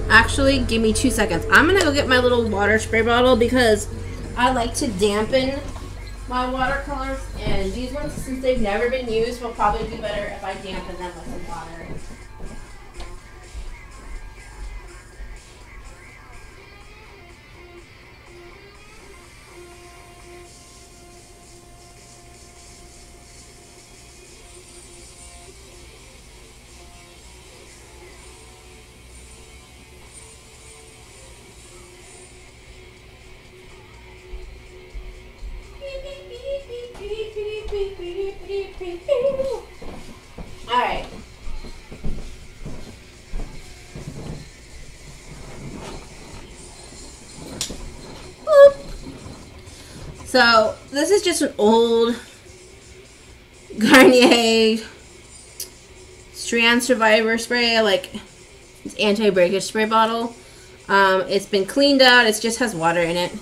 Actually, give me 2 seconds. I'm gonna go get my little water spray bottle because I like to dampen my watercolors, and these ones, since they've never been used, will probably be better if I dampen them with some water. Alright. So, this is just an old Garnier Strand Survivor spray, like it's anti-breakage spray bottle. It's been cleaned out, it just has water in it.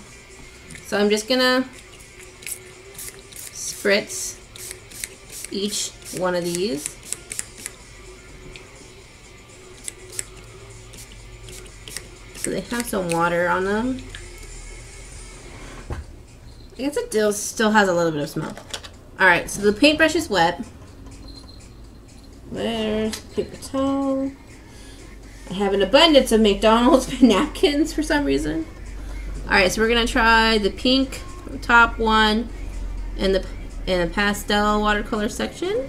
So I'm just gonna spritz each one of these. So they have some water on them. I guess it still has a little bit of smell. Alright, so the paintbrush is wet. There's paper towel. I have an abundance of McDonald's napkins for some reason. Alright, so we're going to try the pink top one and the pastel watercolor section.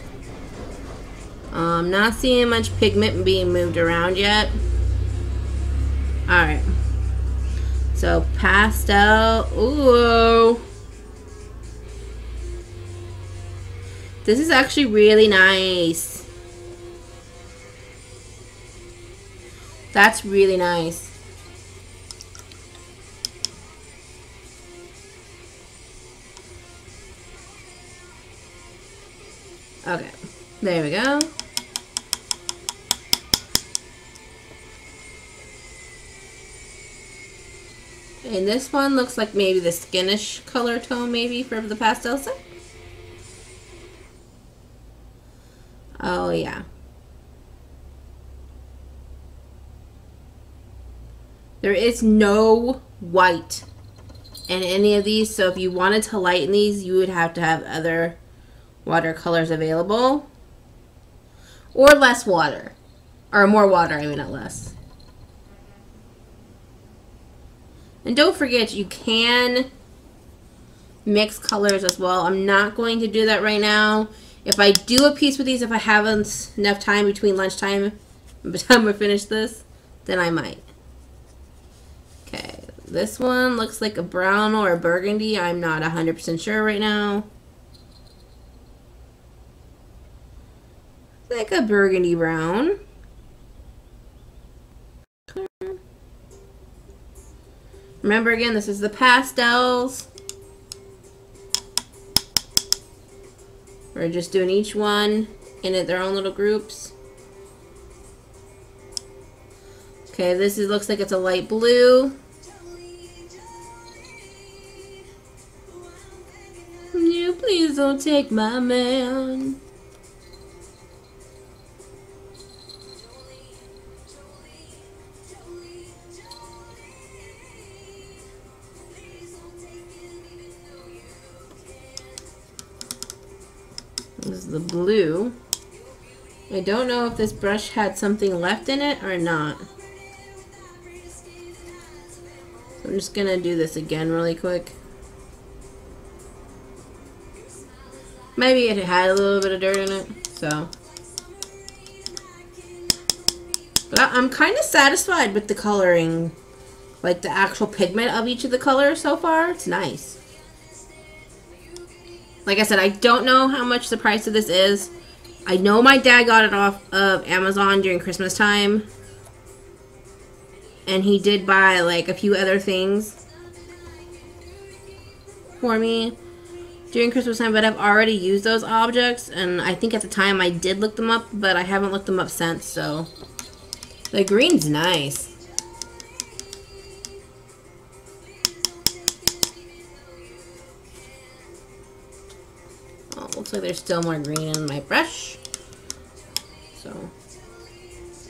Not seeing much pigment being moved around yet. Alright. So pastel. Ooh. This is actually really nice. That's really nice. Okay, there we go. And this one looks like maybe the skinish color tone maybe for the pastel set. Oh yeah. There is no white in any of these, so if you wanted to lighten these, you would have to have other watercolors available. Or less water. Or more water, I mean, not less. And don't forget, you can mix colors as well. I'm not going to do that right now. If I do a piece with these, if I haven't enough time between lunchtime and by the time we finish this, then I might. Okay, this one looks like a brown or a burgundy. I'm not 100% sure right now. Like a burgundy brown. Remember again, this is the pastels. We're just doing each one in their own little groups. Okay, this looks like it's a light blue. You please don't take my man. This is the blue. I don't know if this brush had something left in it or not. So I'm just gonna do this again really quick. Maybe it had a little bit of dirt in it, so. But I'm kind of satisfied with the coloring. Like the actual pigment of each of the colors so far. It's nice. Like I said, I don't know how much the price of this is. I know my dad got it off of Amazon during Christmas time. And he did buy like a few other things for me during Christmas time, but I've already used those objects, and I think at the time I did look them up, but I haven't looked them up since, so. The green's nice. Oh, looks like there's still more green in my brush. So,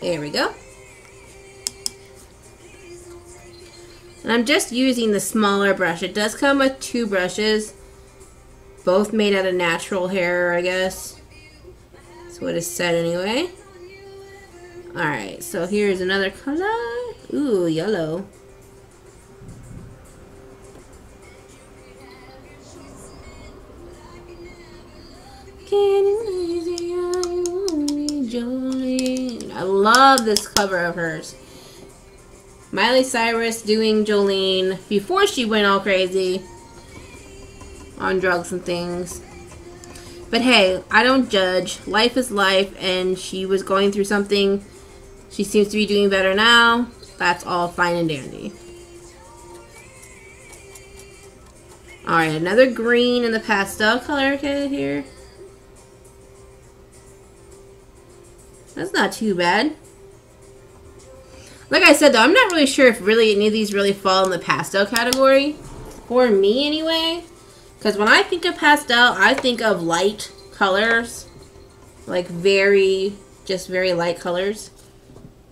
there we go. And I'm just using the smaller brush. It does come with two brushes, both made out of natural hair, I guess. That's what it said anyway. Alright, so here's another color. Ooh, yellow. I love this cover of hers. Miley Cyrus doing Jolene before she went all crazy on drugs and things. But hey, I don't judge. Life is life, and she was going through something. She seems to be doing better now. That's all fine and dandy. Alright, another green in the pastel color kit here. That's not too bad. Like I said, though, I'm not really sure if really any of these really fall in the pastel category. For me, anyway. Because when I think of pastel, I think of light colors. Like just very light colors.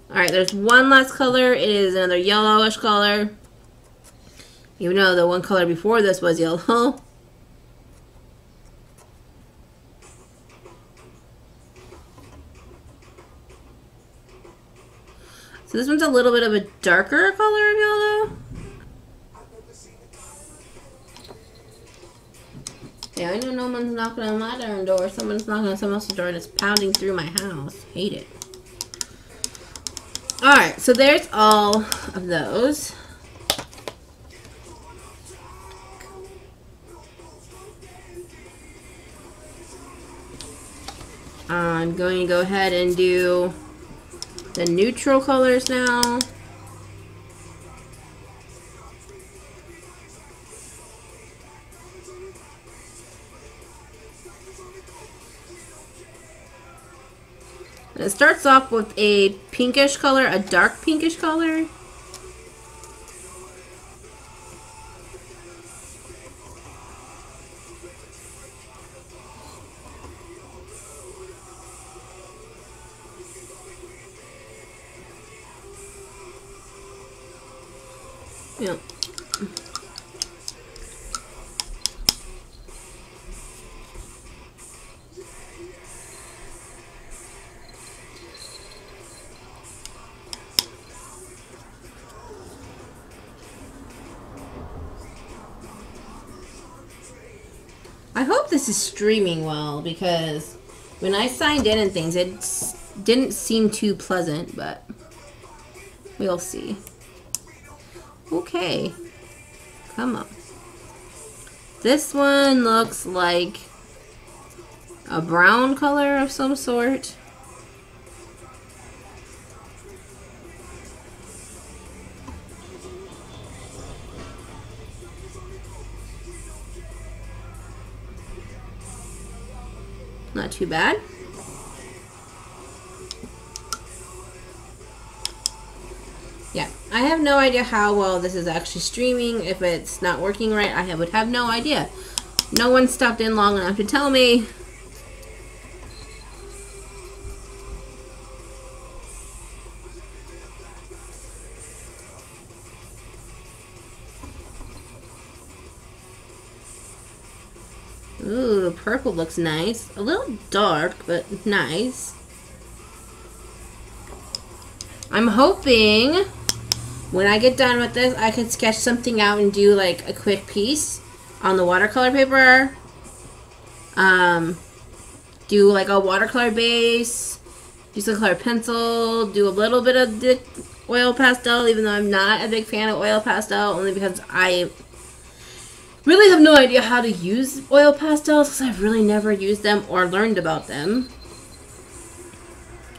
Alright, there's one last color. It is another yellowish color. Even though the one color before this was yellow. So this one's a little bit of a darker color of yellow. Yeah, I know no one's knocking on my darn door. Someone's knocking on someone else's door and it's pounding through my house. Hate it. Alright, so there's all of those. I'm going to go ahead and do the neutral colors now. And it starts off with a pinkish color, a dark pinkish color. Yeah. I hope this is streaming well, because when I signed in and things, it didn't seem too pleasant, but we'll see. Okay, come on. This one looks like a brown color of some sort. Not too bad. Yeah, I have no idea how well this is actually streaming. If it's not working right, I would have no idea. No one stopped in long enough to tell me. Ooh, purple looks nice. A little dark, but nice. I'm hoping when I get done with this, I can sketch something out and do like a quick piece on the watercolor paper. Do like a watercolor base, do some color pencil, do a little bit of the oil pastel, even though I'm not a big fan of oil pastel, only because I really have no idea how to use oil pastels because I've really never used them or learned about them.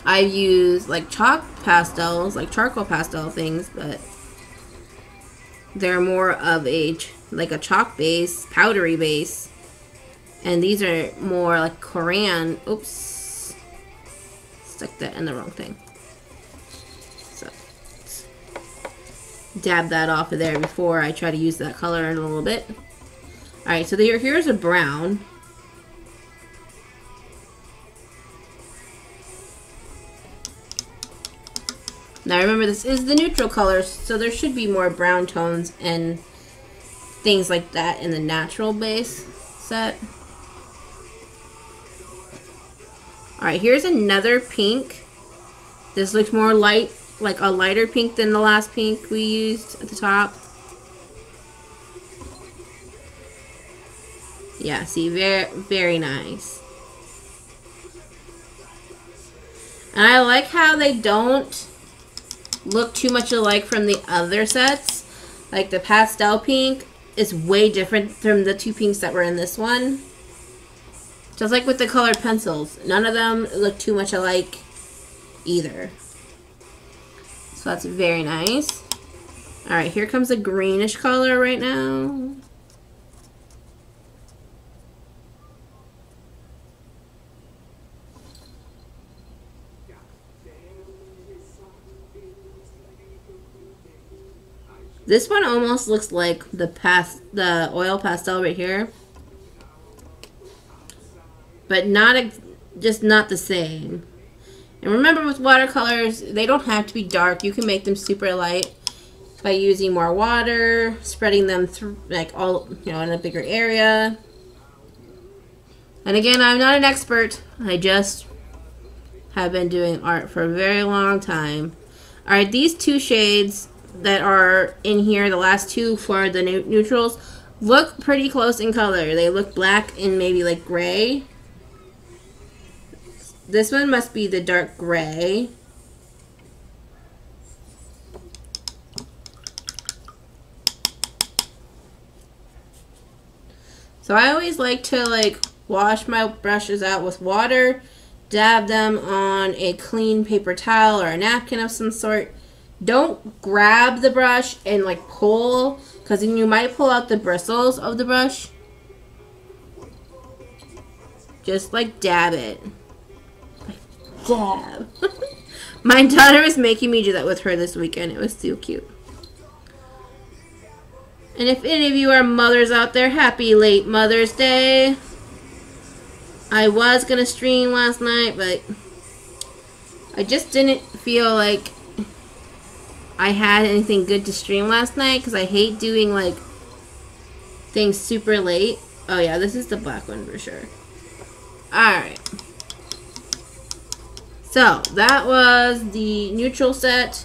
I've used like chalk pastels, like charcoal pastel things, but they're more of like a chalk base, powdery base. And these are more like Korean. Oops. Stuck that in the wrong thing. So, dab that off of there before I try to use that color in a little bit. Alright, so here's a brown. Now remember, this is the neutral colors, so there should be more brown tones and things like that in the natural base set. Alright, here's another pink. This looks more light, like a lighter pink than the last pink we used at the top. Yeah, see, very, very nice. And I like how they don't look too much alike from the other sets. Like the pastel pink is way different from the two pinks that were in this one. Just like with the colored pencils. None of them look too much alike either. So that's very nice. Alright, here comes a greenish color right now. This one almost looks like the oil pastel right here. But just not the same. And remember, with watercolors, they don't have to be dark. You can make them super light by using more water, spreading them through, like, all, you know, in a bigger area. And again, I'm not an expert. I just have been doing art for a very long time. Alright, these two shades that are in here, the last two for the neutrals, look pretty close in color. They look black and maybe like gray. This one must be the dark gray. So I always like to like wash my brushes out with water, dab them on a clean paper towel or a napkin of some sort. Don't grab the brush and like pull, because then you might pull out the bristles of the brush. Just like dab it. Dab. My daughter was making me do that with her this weekend. It was so cute. And if any of you are mothers out there, happy late Mother's Day. I was going to stream last night, but I just didn't feel like I had anything good to stream last night, because I hate doing like things super late. Oh yeah, this is the black one for sure. Alright. So, that was the neutral set.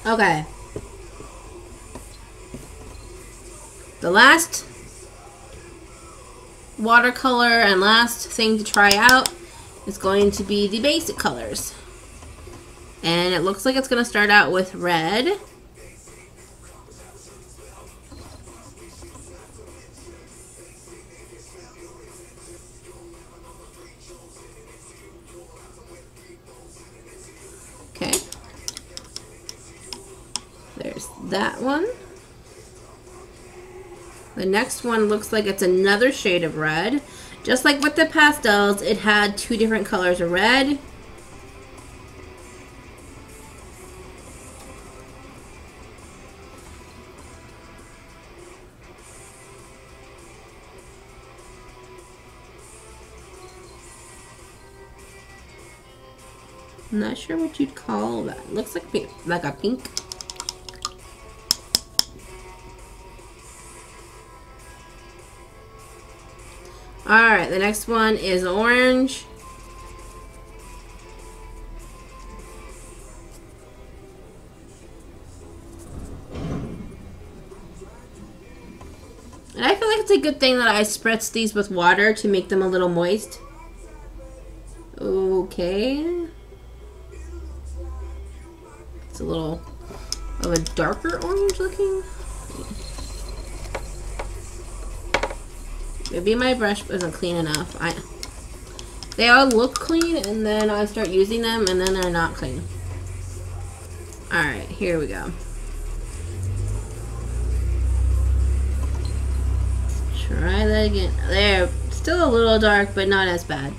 Okay. The last watercolor and last thing to try out is going to be the basic colors. And it looks like it's going to start out with red. Okay. There's that one. The next one looks like it's another shade of red. Just like with the pastels, it had two different colors of red. I'm not sure what you'd call that. It looks like a pink. Alright, the next one is orange. And I feel like it's a good thing that I spritz these with water to make them a little moist. Okay. It's a little of a darker orange looking. Maybe my brush wasn't clean enough. They all look clean, and then I start using them, and then they're not clean. Alright, here we go. Try that again. They're still a little dark, but not as bad.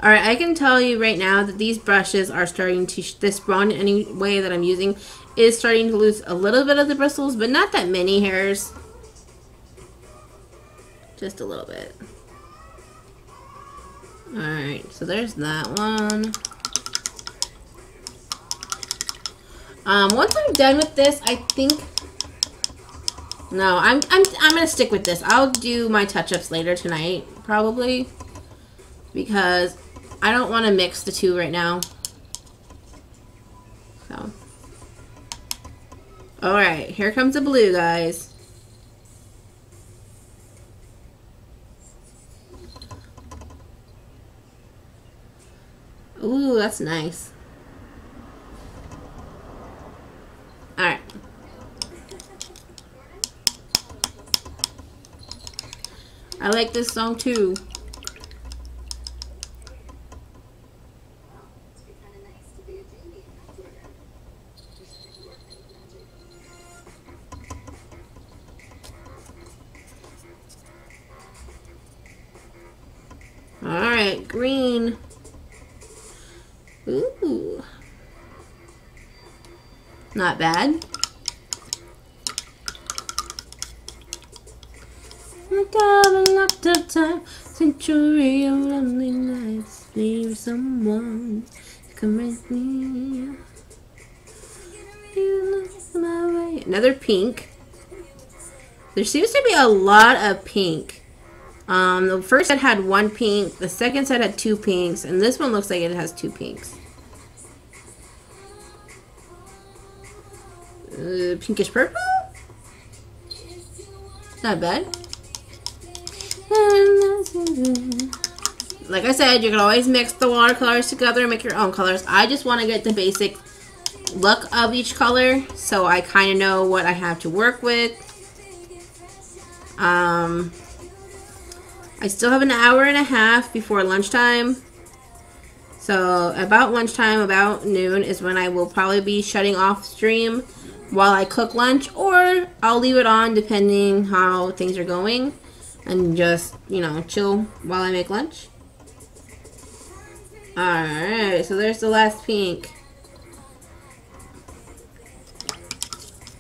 Alright, I can tell you right now that these brushes are starting to, this one anyway that I'm using is starting to lose a little bit of the bristles, but not that many hairs. Just a little bit. Alright, so there's that one. Once I'm done with this, I think... No, I'm gonna stick with this. I'll do my touch-ups later tonight, probably. Because I don't want to mix the two right now. So. Alright, here comes the blue, guys. Ooh, that's nice. Alright. I like this song too. Alright, green. Ooh. Not bad. Locked up time, century of lonely nights, leave someone to come with me. You look my way. Another pink. There seems to be a lot of pink. The first set had one pink, the second set had two pinks, and this one looks like it has two pinks. Pinkish purple? Not bad. Like I said, you can always mix the watercolors together and make your own colors. I just want to get the basic look of each color so I kind of know what I have to work with. I still have an hour and a half before lunchtime. So about lunchtime, about noon, is when I will probably be shutting off stream while I cook lunch, or I'll leave it on depending how things are going and just, you know, chill while I make lunch. Alright, so there's the last pink.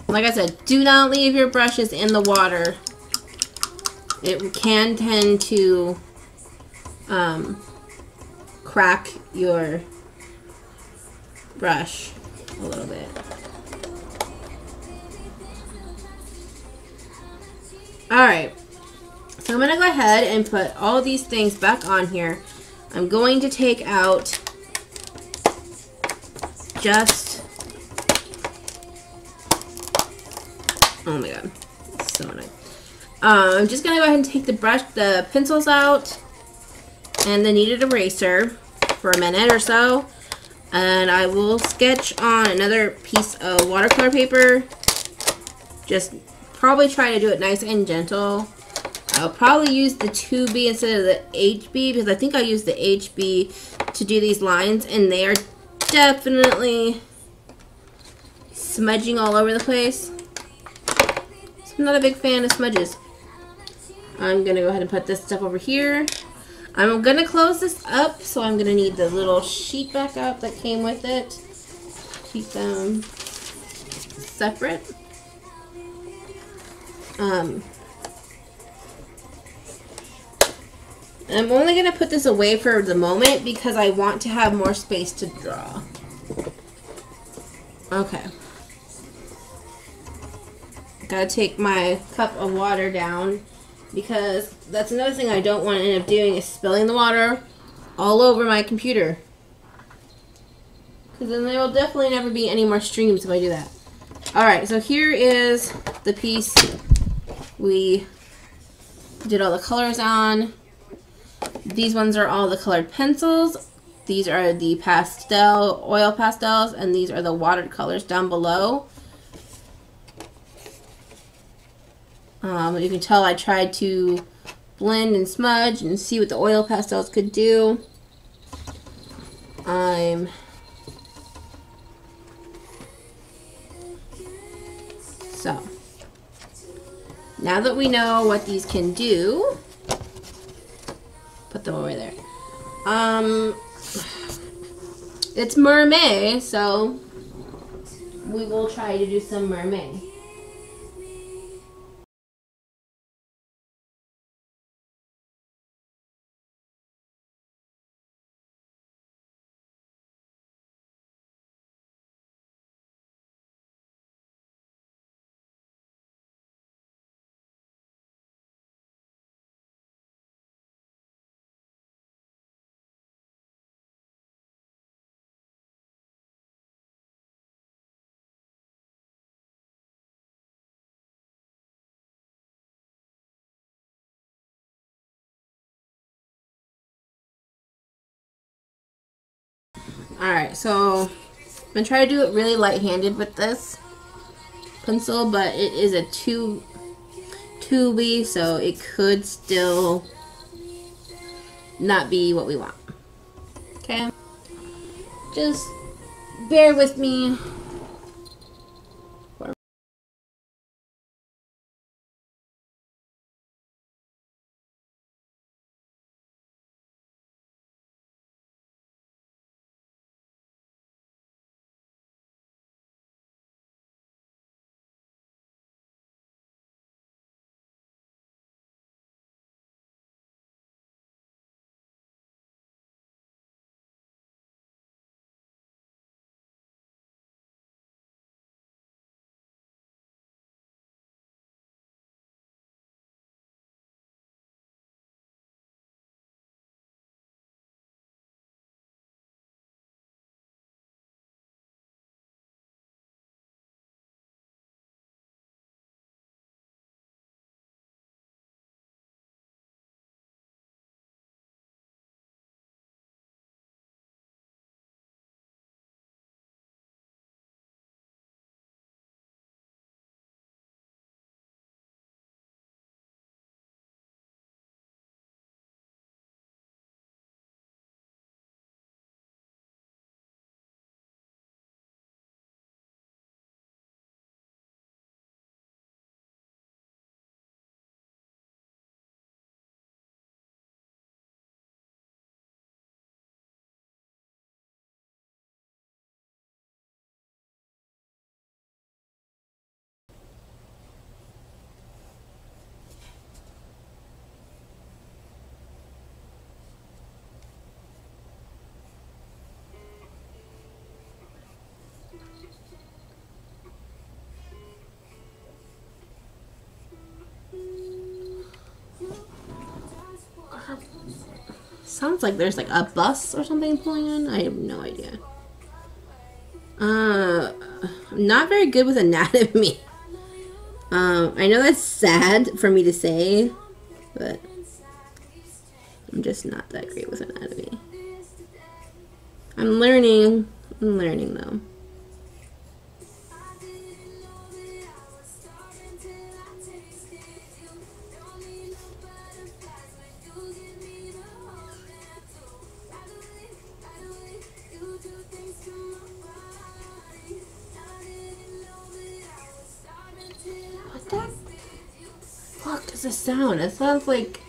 Like I said, do not leave your brushes in the water. It can tend to crack your brush a little bit. Alright, so I'm going to go ahead and put all these things back on here. I'm going to take out just, oh my god, it's so annoying. I'm just going to go ahead and take the pencils out and the kneaded eraser for a minute or so. And I will sketch on another piece of watercolor paper. Just probably try to do it nice and gentle. I'll probably use the 2B instead of the HB because I think I used the HB to do these lines and they are definitely smudging all over the place. So I'm not a big fan of smudges. I'm going to go ahead and put this stuff over here. I'm going to close this up, so I'm going to need the little sheet back up that came with it. Keep them separate. I'm only going to put this away for the moment because I want to have more space to draw. Okay. Gotta take my cup of water down because that's another thing I don't want to end up doing is spilling the water all over my computer. Because then there will definitely never be any more streams if I do that. Alright, so here is the piece we did all the colors on. These ones are all the colored pencils. These are the oil pastels, and these are the watercolors down below. You can tell I tried to blend and smudge and see what the oil pastels could do. So, now that we know what these can do, put them over there. It's mermaid, so we will try to do some mermaid. Alright, so I'm going to try to do it really light-handed with this pencil, but it is a tubey, so it could still not be what we want. Okay? Just bear with me. Sounds like there's like a bus or something pulling in. I have no idea. I'm not very good with anatomy. I know that's sad for me to say, but I'm just not that great with anatomy. I'm learning though. What the fuck does this sound? It sounds like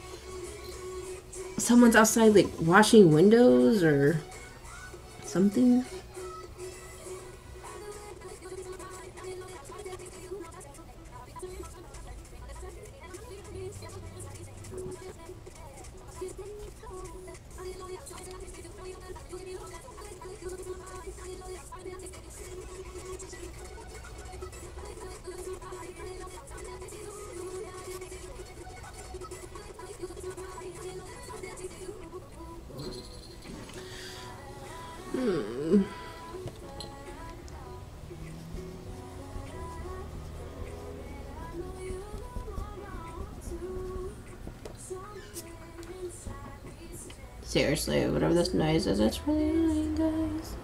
someone's outside like washing windows or something. Seriously, whatever this noise is, it's really annoying, guys.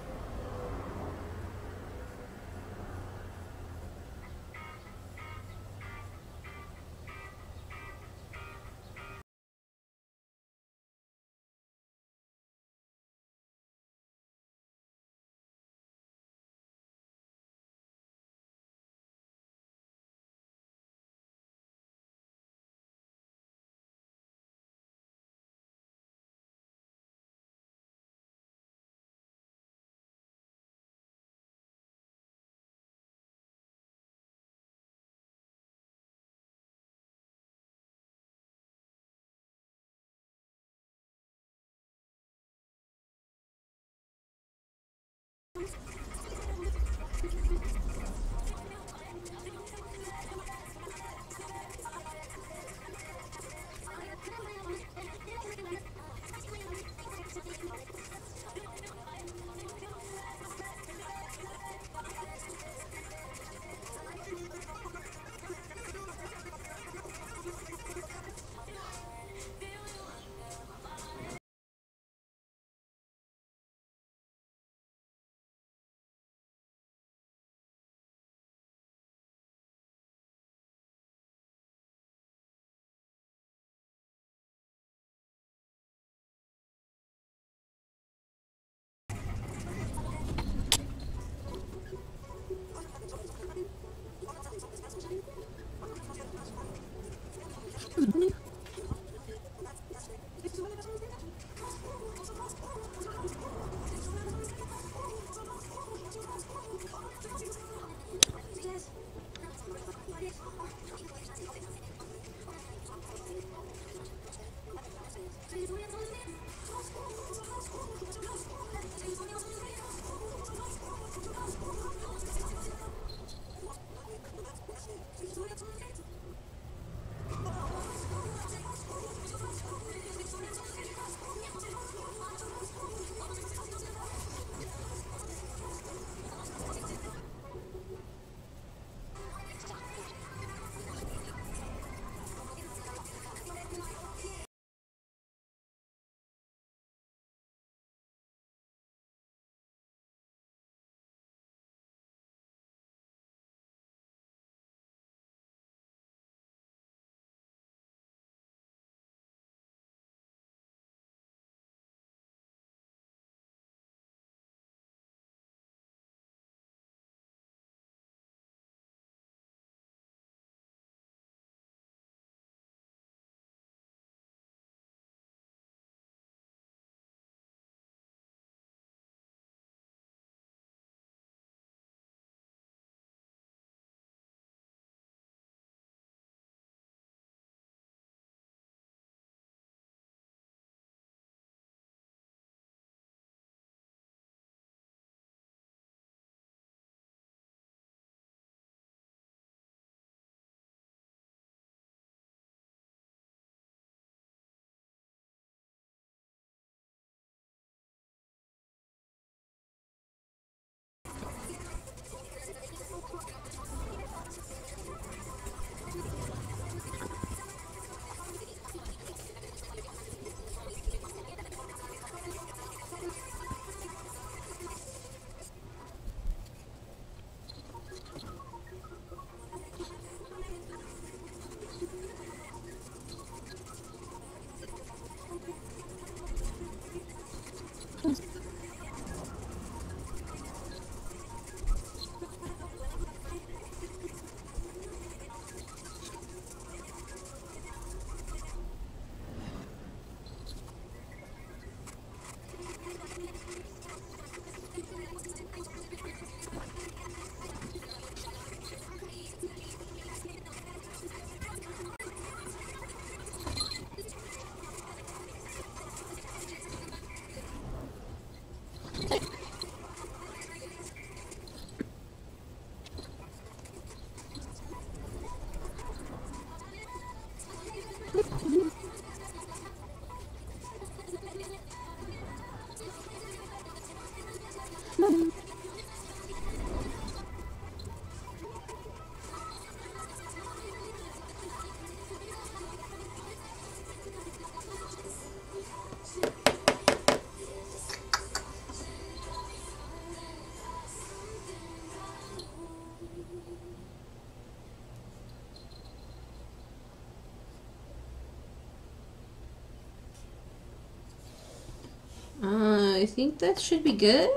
I think that should be good.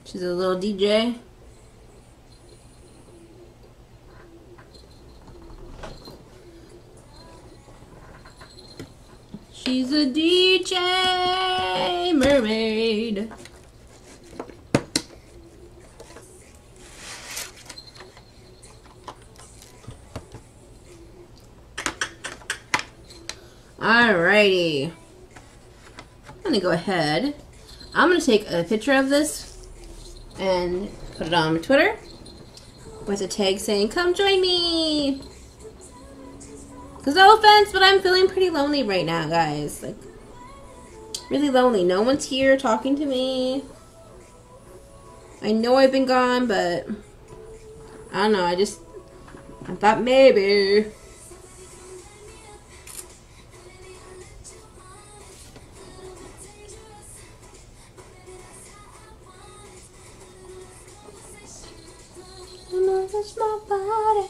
She's a little DJ. She's a DJ mermaid. Alrighty. I'm gonna go ahead I'm going to take a picture of this and put it on Twitter with a tag saying, "Come join me." Because no offense, but I'm feeling pretty lonely right now, guys. Like, really lonely. No one's here talking to me. I know I've been gone, but I don't know. I thought maybe. Touch my body.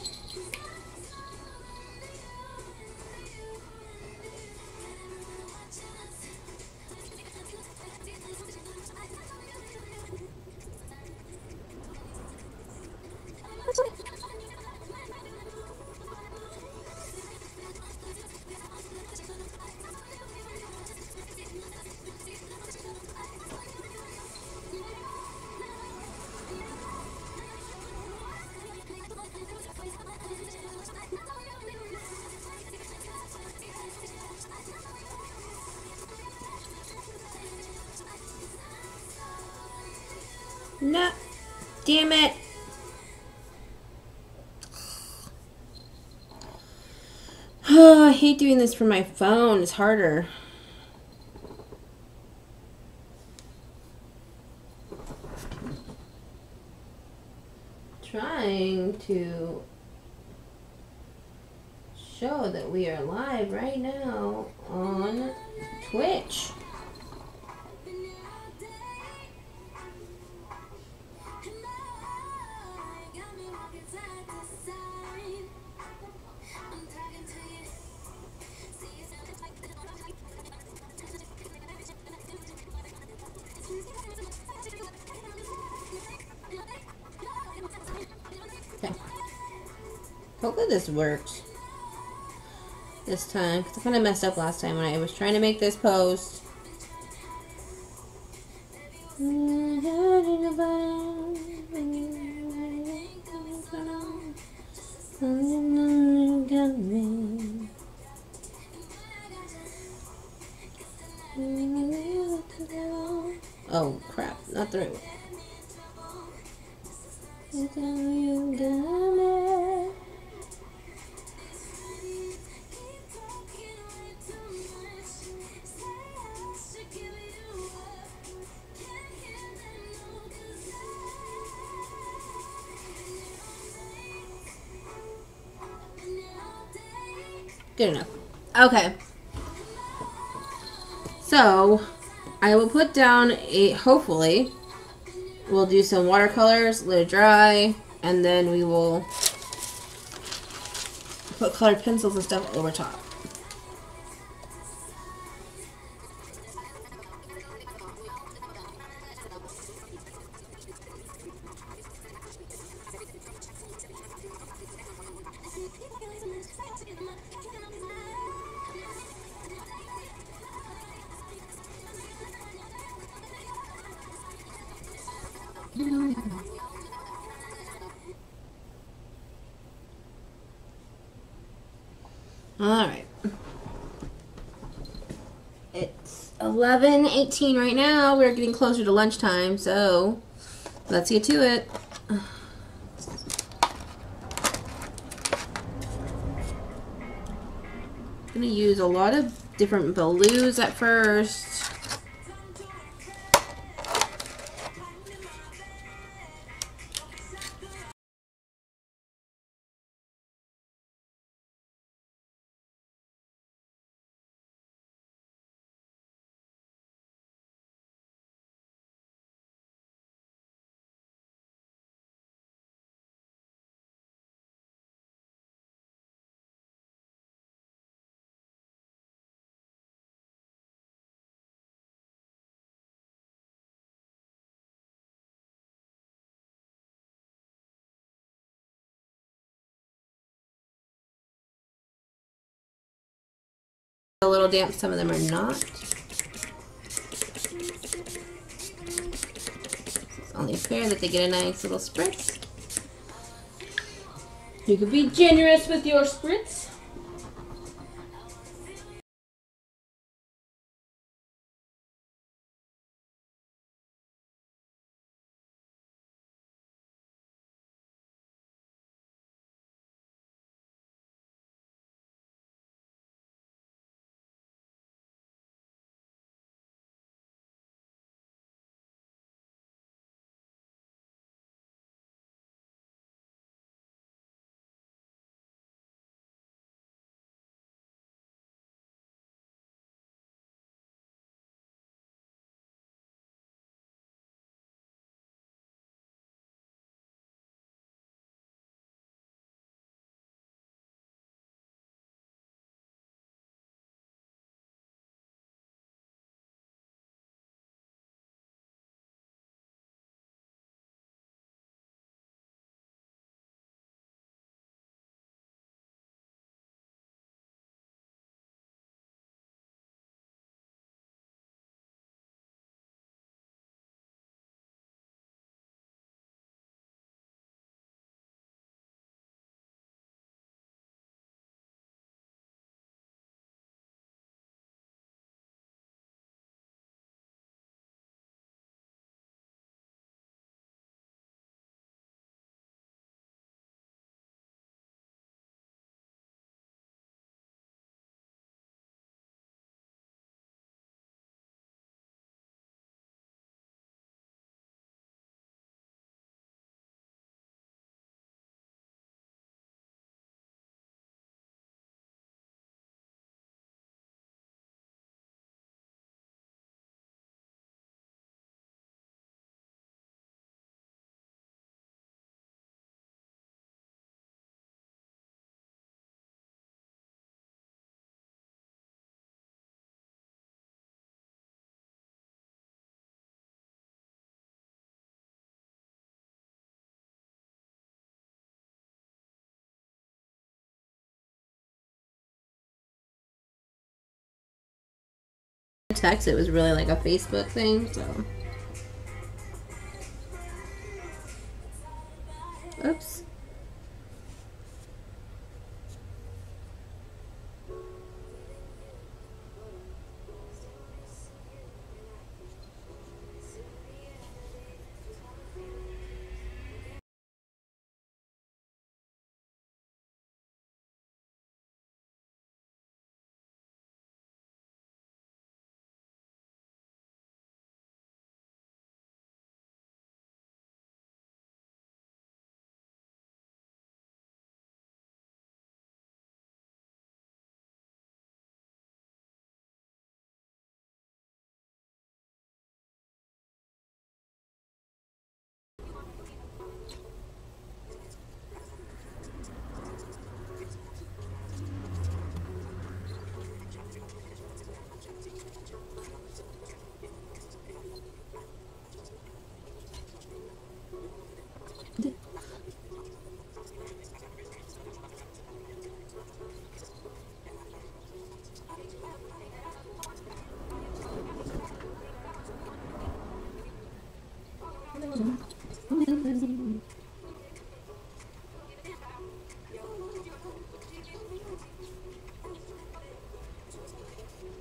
No, damn it. Oh, I hate doing this from my phone. It's harder. Trying to show that we are live right now on Twitch. Okay. Hopefully this works this time, because I kind of messed up last time when I was trying to make this post. Oh crap, not through. Good enough. Okay. So, I will put down hopefully, we'll do some watercolors, let it dry, and then we will put colored pencils and stuff over top. Alright. It's 11:18 right now. We're getting closer to lunchtime, so let's get to it. I'm gonna use a lot of different blues at first. A little damp, some of them are not. It's only fair that they get a nice little spritz. You can be generous with your spritz. text, it was really like a Facebook thing, so. Oops.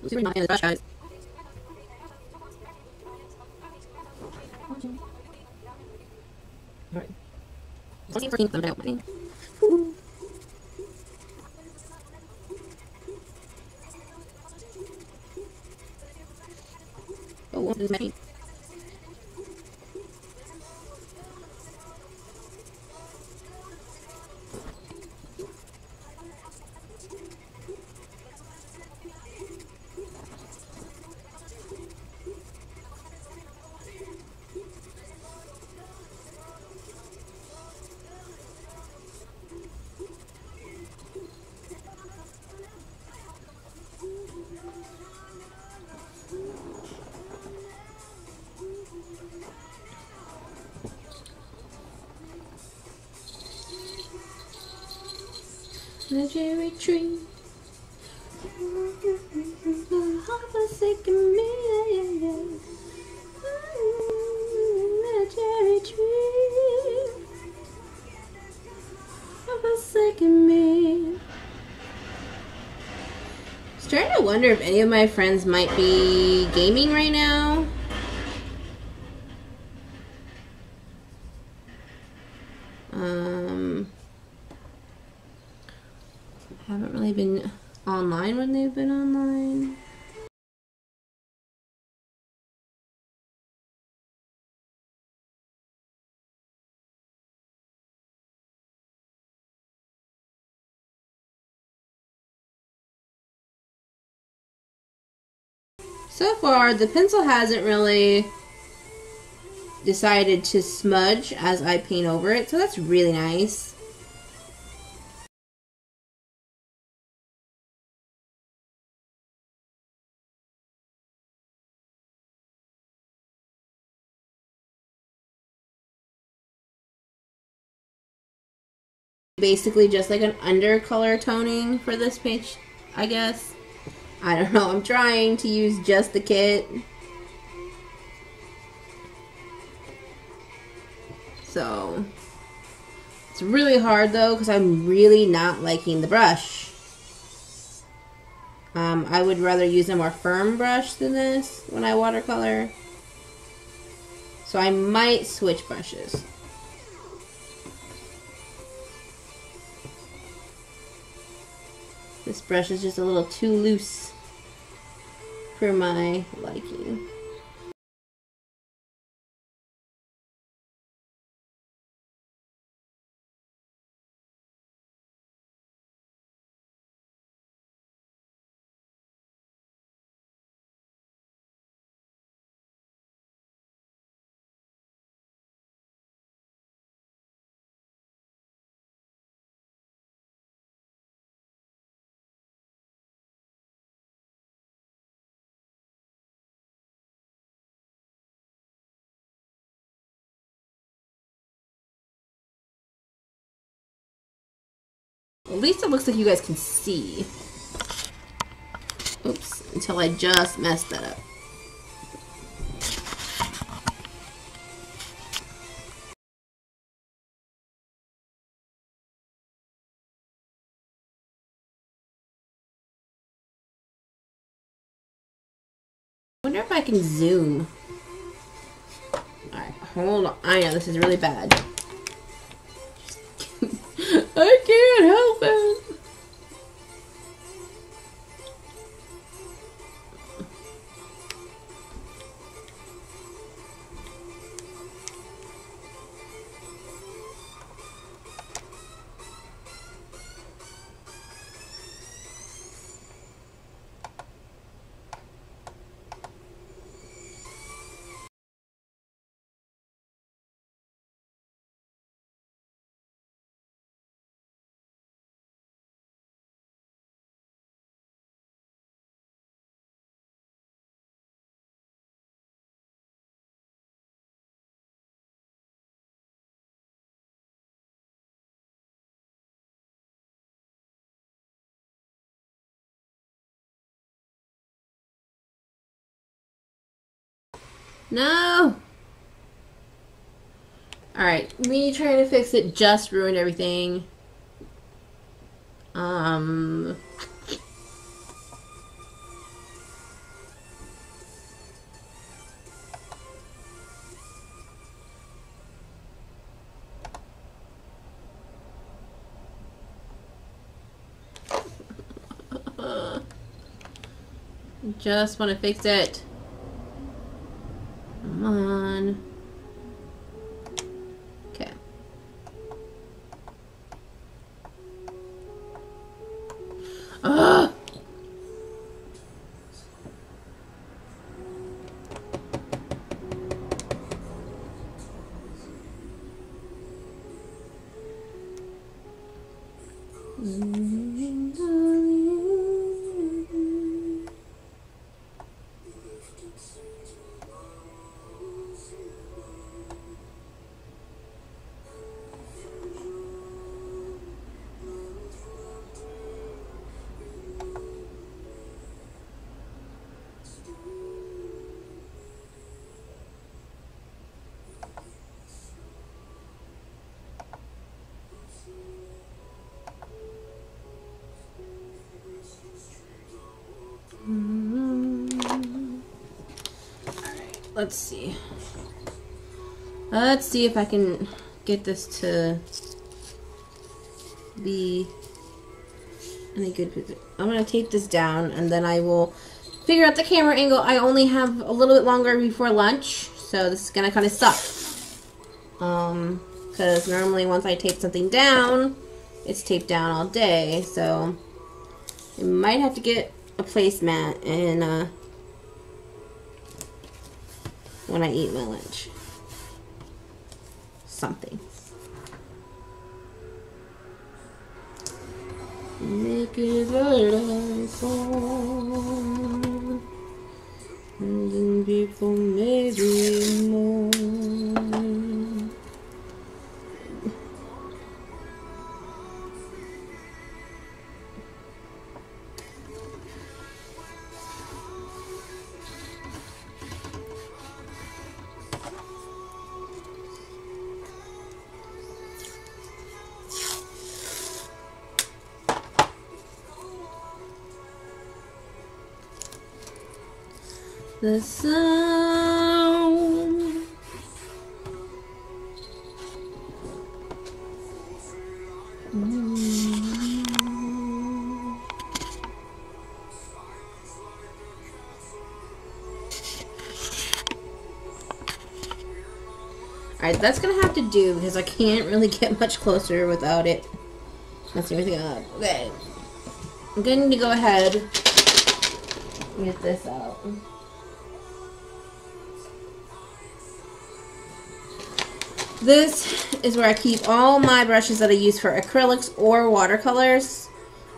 Super not in the brush, guys. Alright. Let's see if we can out. Oh, this is messy. The cherry tree, forsaken me, the cherry tree, forsaken me. I was starting to wonder if any of my friends might be gaming right now. Haven't really been online when they've been online. So far, the pencil hasn't really decided to smudge as I paint over it, so that's really nice. Basically just like an undercolor toning for this page, I guess. I don't know, I'm trying to use just the kit. So, it's really hard though because I'm really not liking the brush. I would rather use a more firm brush than this when I watercolor. So I might switch brushes. This brush is just a little too loose for my liking. At least it looks like you guys can see. Oops, until I just messed that up. I wonder if I can zoom. Alright, hold on. I know this is really bad. I can't help it. No! Alright, me trying to fix it just ruined everything. Just want to fix it. Come on. Okay. Ugh! Let's see. Let's see if I can get this to be in a good position. I'm going to tape this down and then I will figure out the camera angle. I only have a little bit longer before lunch, so this is going to kind of suck. Because normally once I tape something down, it's taped down all day, so I might have to get a placemat and when I eat my lunch. Something. Make it right I fall, and then people maybe more. The sound. Alright, that's gonna have to do because I can't really get much closer without it messing everything up. Okay. I'm going to go ahead and get this out. This is where I keep all my brushes that I use for acrylics or watercolors.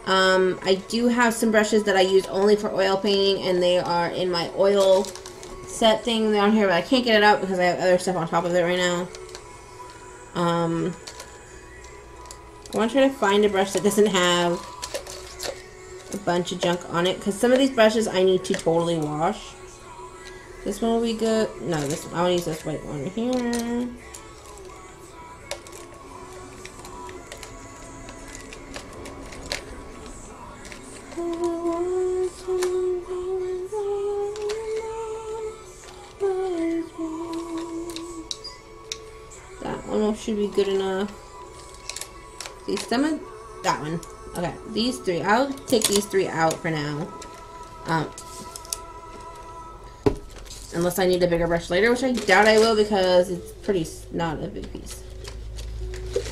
I do have some brushes that I use only for oil painting, and they are in my oil set thing down here, but I can't get it out because I have other stuff on top of it right now. I want to try to find a brush that doesn't have a bunch of junk on it because some of these brushes I need to totally wash. This one will be good. No, this one. I want to use this white one here. That one should be good enough. See, some of that one. Okay, these three. I'll take these three out for now. Unless I need a bigger brush later, which I doubt I will because it's pretty not a big piece.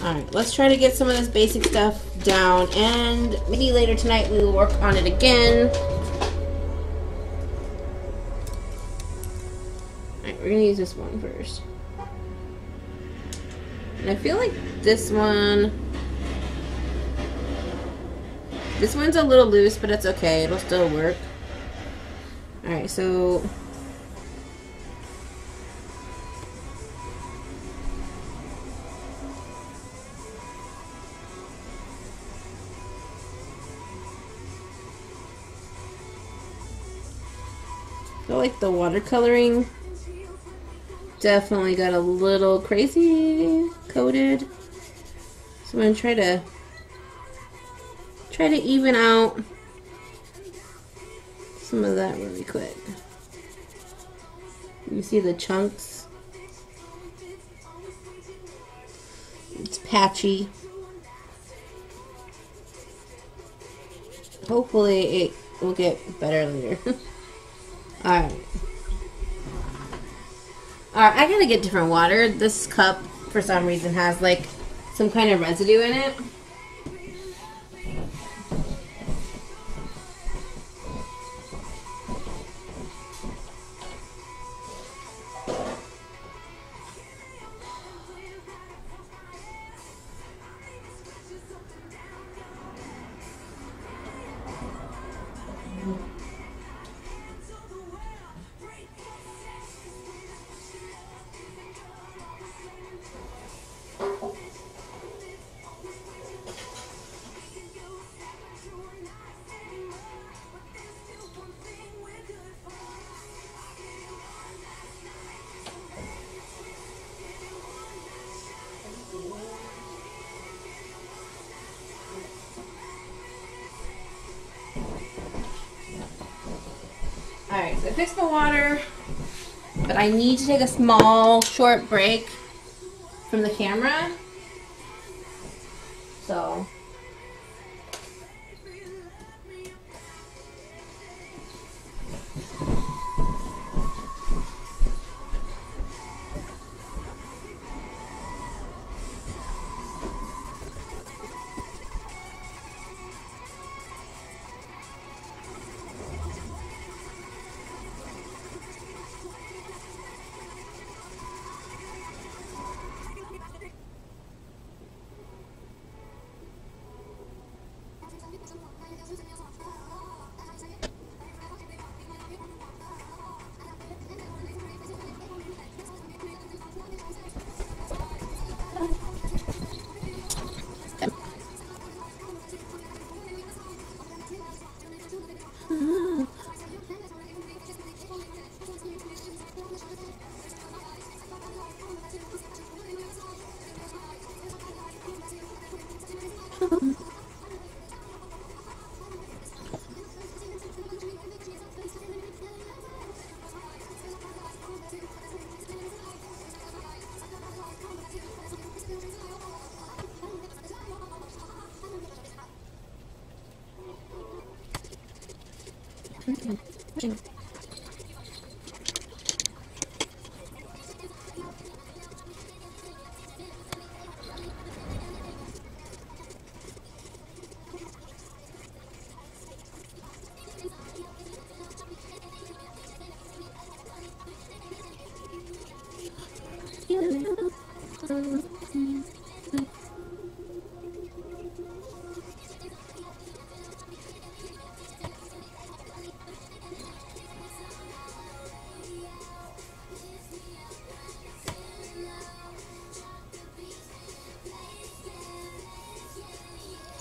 Alright, let's try to get some of this basic stuff down, and maybe later tonight we will work on it again. Alright, we're gonna use this one first. And I feel like this one's a little loose, but it's okay, it'll still work. Alright, so I feel like the watercoloring definitely got a little crazy coated. So I'm gonna try to even out some of that really quick. You see the chunks? It's patchy. Hopefully it will get better later. Alright. Alright, I gotta get different water. This cup, for some reason, has like some kind of residue in it. Alright, so I fixed the water, but I need to take a small, short break from the camera. So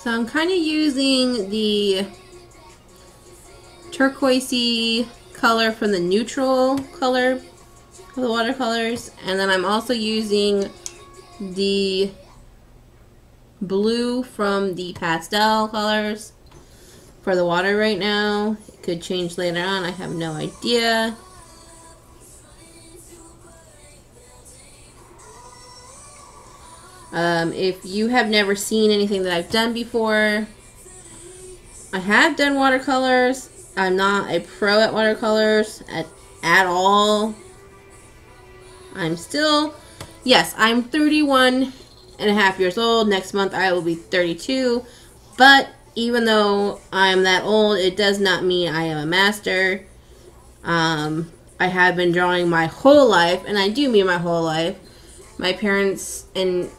I'm kind of using the turquoisey color from the neutral color of the watercolors. And then I'm also using the blue from the pastel colors for the water right now. It could change later on, I have no idea. If you have never seen anything that I've done before, I have done watercolors. I'm not a pro at watercolors at all. I'm still, yes, I'm 31 and a half years old. Next month I will be 32. But even though I'm that old, it does not mean I am a master. I have been drawing my whole life, and I do mean my whole life. My parents and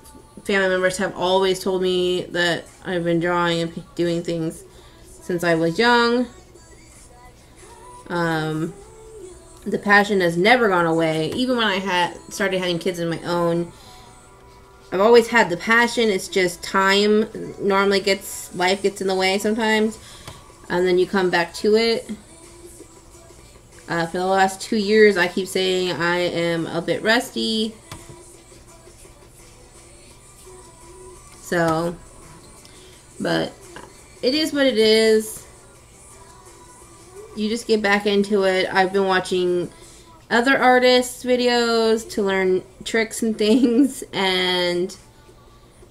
family members have always told me that I've been drawing and doing things since I was young. The passion has never gone away. Even when I started having kids of my own, I've always had the passion. It's just time normally life gets in the way sometimes, and then you come back to it. For the last 2 years, I keep saying I am a bit rusty. So, but it is what it is. You just get back into it. I've been watching other artists' videos to learn tricks and things, and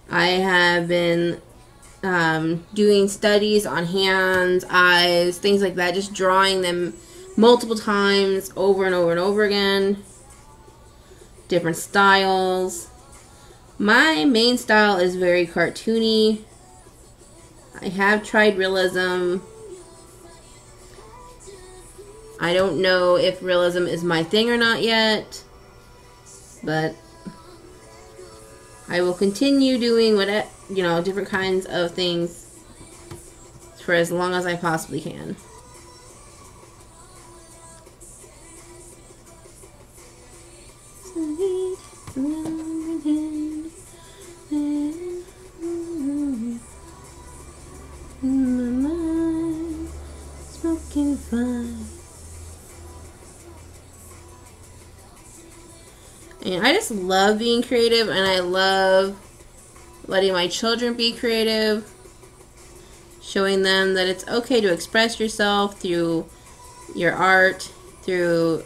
I have been doing studies on hands, eyes, things like that, just drawing them multiple times over and over and over again. Different styles. My main style is very cartoony. I have tried realism. I don't know if realism is my thing or not yet, but I will continue doing different kinds of things for as long as I possibly can. In my mind, smoking fire. And I just love being creative, and I love letting my children be creative, showing them that it's okay to express yourself through your art, through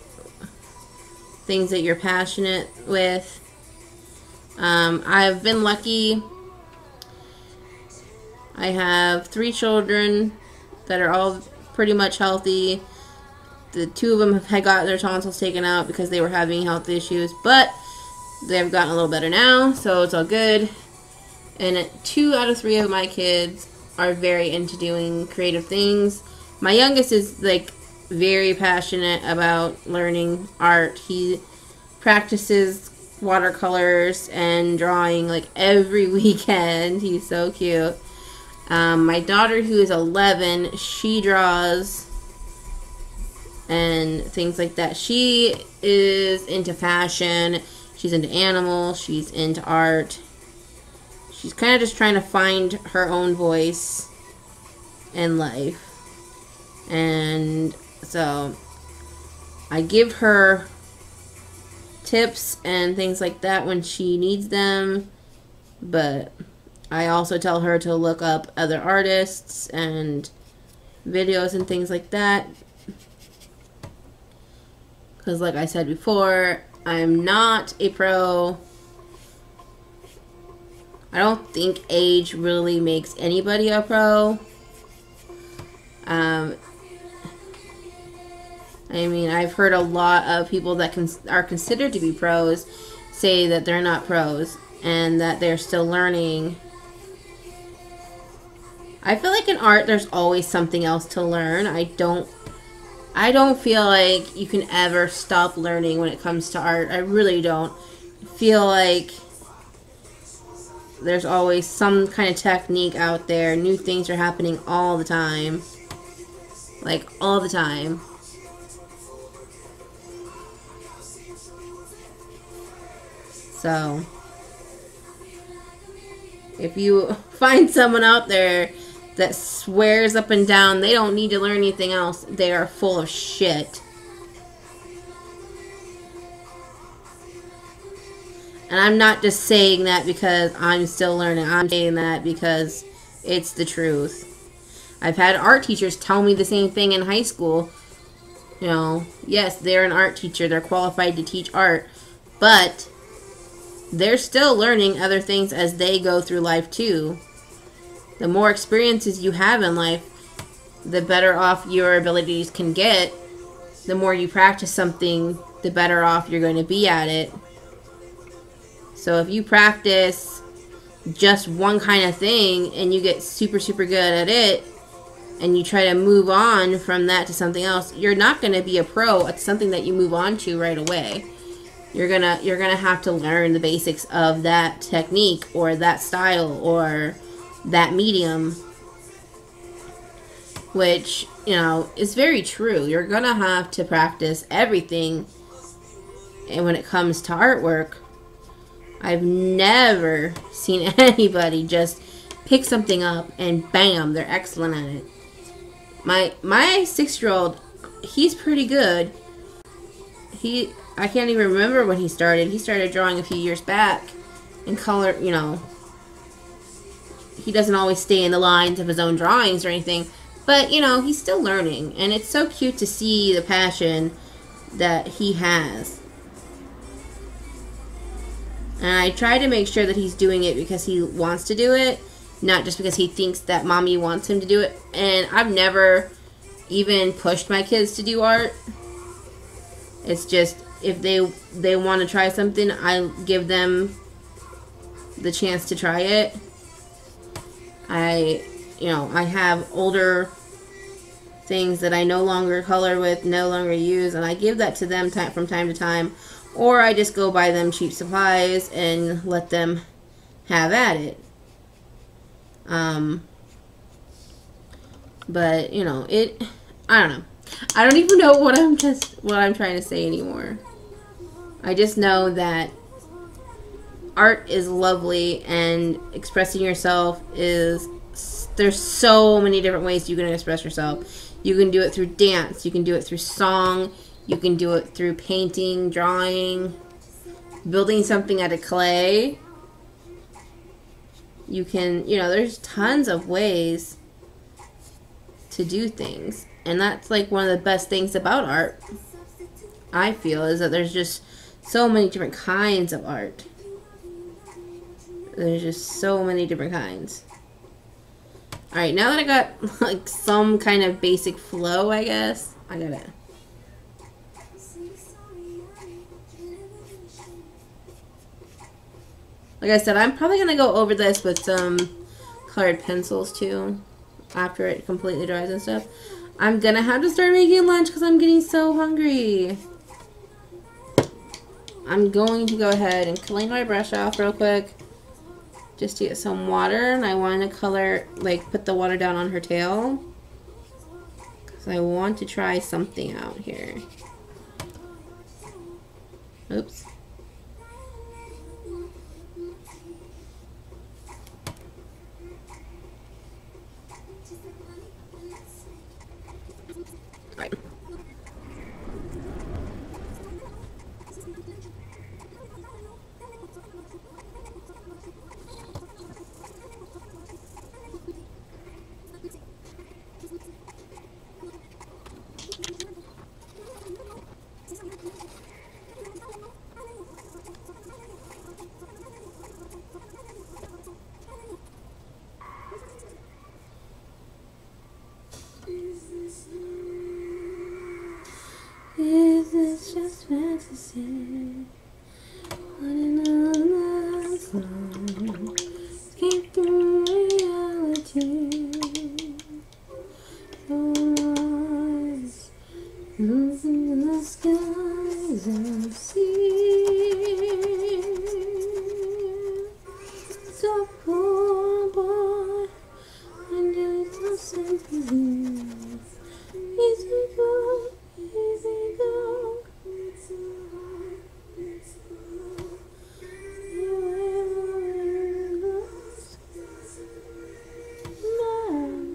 things that you're passionate with. I've been lucky. I have 3 children that are all pretty much healthy. The 2 of them had got their tonsils taken out because they were having health issues, but they've gotten a little better now, so it's all good. And 2 out of 3 of my kids are very into doing creative things. My youngest is like very passionate about learning art. He practices watercolors and drawing like every weekend. He's so cute. My daughter, who is 11, she draws and things like that. She is into fashion. She's into animals. She's into art. She's kind of just trying to find her own voice in life. And so I give her tips and things like that when she needs them, but I also tell her to look up other artists and videos and things like that, because like I said before, I'm not a pro. I don't think age really makes anybody a pro. I mean, I've heard a lot of people that are considered to be pros say that they're not pros and that they're still learning. I feel like in art there's always something else to learn. I don't feel like you can ever stop learning when it comes to art. I really don't. I feel like there's always some kind of technique out there. New things are happening all the time. Like, all the time. So, if you find someone out there that swears up and down they don't need to learn anything else, they are full of shit. And I'm not just saying that because I'm still learning. I'm saying that because it's the truth. I've had art teachers tell me the same thing in high school. You know, yes, they're an art teacher. They're qualified to teach art. But they're still learning other things as they go through life too. The more experiences you have in life, the better off your abilities can get. The more you practice something, the better off you're going to be at it. So if you practice just one kind of thing and you get super, super good at it, and you try to move on from that to something else, you're not going to be a pro at something that you move on to right away. You're gonna have to learn the basics of that technique or that style or that medium, which, you know, is very true. You're gonna have to practice everything. And when it comes to artwork, I've never seen anybody just pick something up and bam, they're excellent at it. My 6-year-old, he's pretty good. I can't even remember when he started. He started drawing a few years back in color, you know. He doesn't always stay in the lines of his own drawings or anything, but, you know, he's still learning. And it's so cute to see the passion that he has. And I try to make sure that he's doing it because he wants to do it, not just because he thinks that mommy wants him to do it. And I've never even pushed my kids to do art. It's just, if they want to try something, I give them the chance to try it. I have older things that I no longer color with, no longer use, and I give that to them from time to time. Or I just go buy them cheap supplies and let them have at it. But, you know, I don't know. I don't even know what I'm trying to say anymore. I just know that art is lovely, and expressing yourself there's so many different ways you can express yourself. You can do it through dance, you can do it through song, you can do it through painting, drawing, building something out of clay. You can, you know, there's tons of ways to do things. And that's like one of the best things about art, I feel, is that there's just so many different kinds of art. There's just so many different kinds. Alright, now that I got like some kind of basic flow, I guess, I gotta... Like I said, I'm probably gonna go over this with some colored pencils too, after it completely dries and stuff. I'm gonna have to start making lunch because I'm getting so hungry. I'm going to go ahead and clean my brush off real quick, just to get some water. And I want to color, like, put the water down on her tail, because I want to try something out here. Oops. Right. Is this just fantasy? Running on my song, escaping reality. Your eyes, losing the skies and sea. So poor boy, and it's so simple. Easy go. Easy go. No.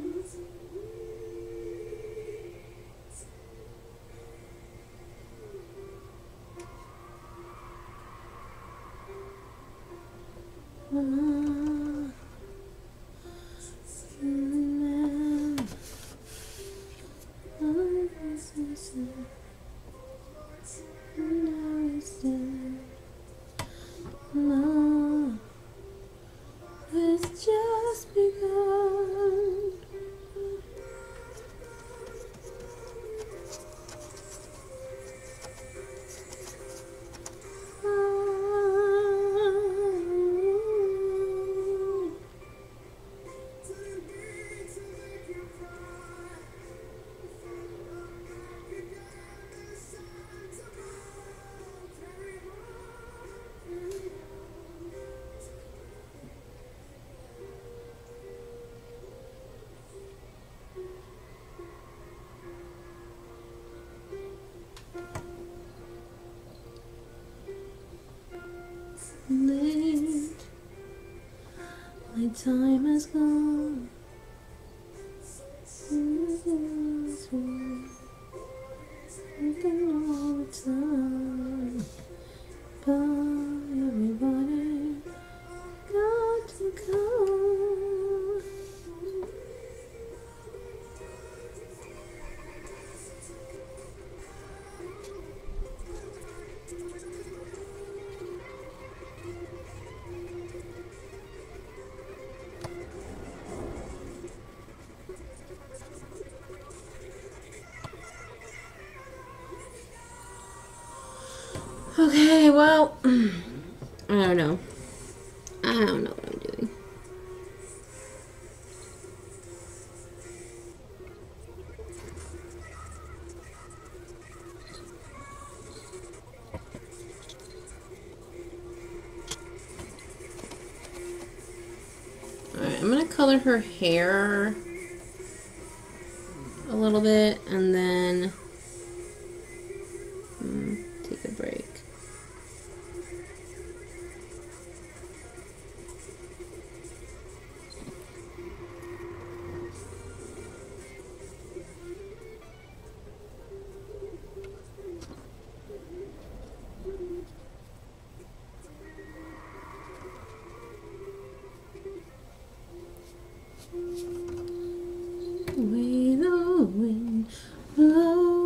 The time has gone. All the time. But everybody got to go. Okay, well, I don't know. I don't know what I'm doing. Alright, I'm gonna color her hair a little bit and then take a break. Way the wind blows.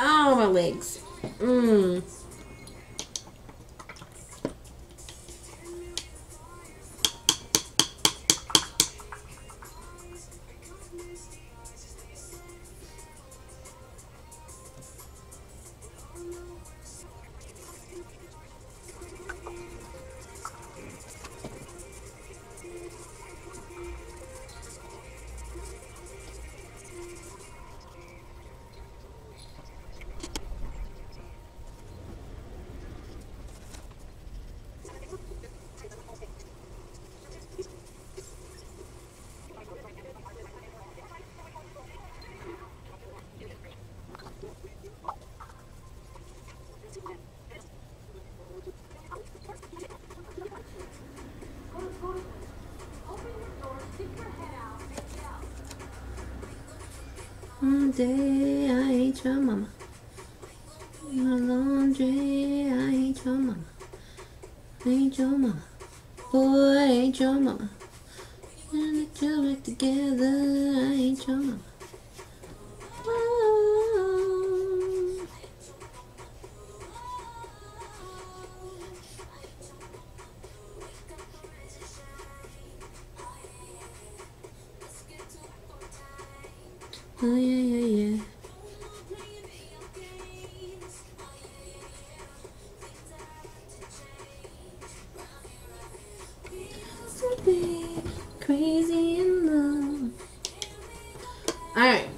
Oh, my legs. One day I hate your mama. Your laundry, I hate your mama. Hate your mama. Boy, I hate your mama. And the two back together, I hate your mama. Oh yeah, yeah, yeah. So big, crazy in love. Alright.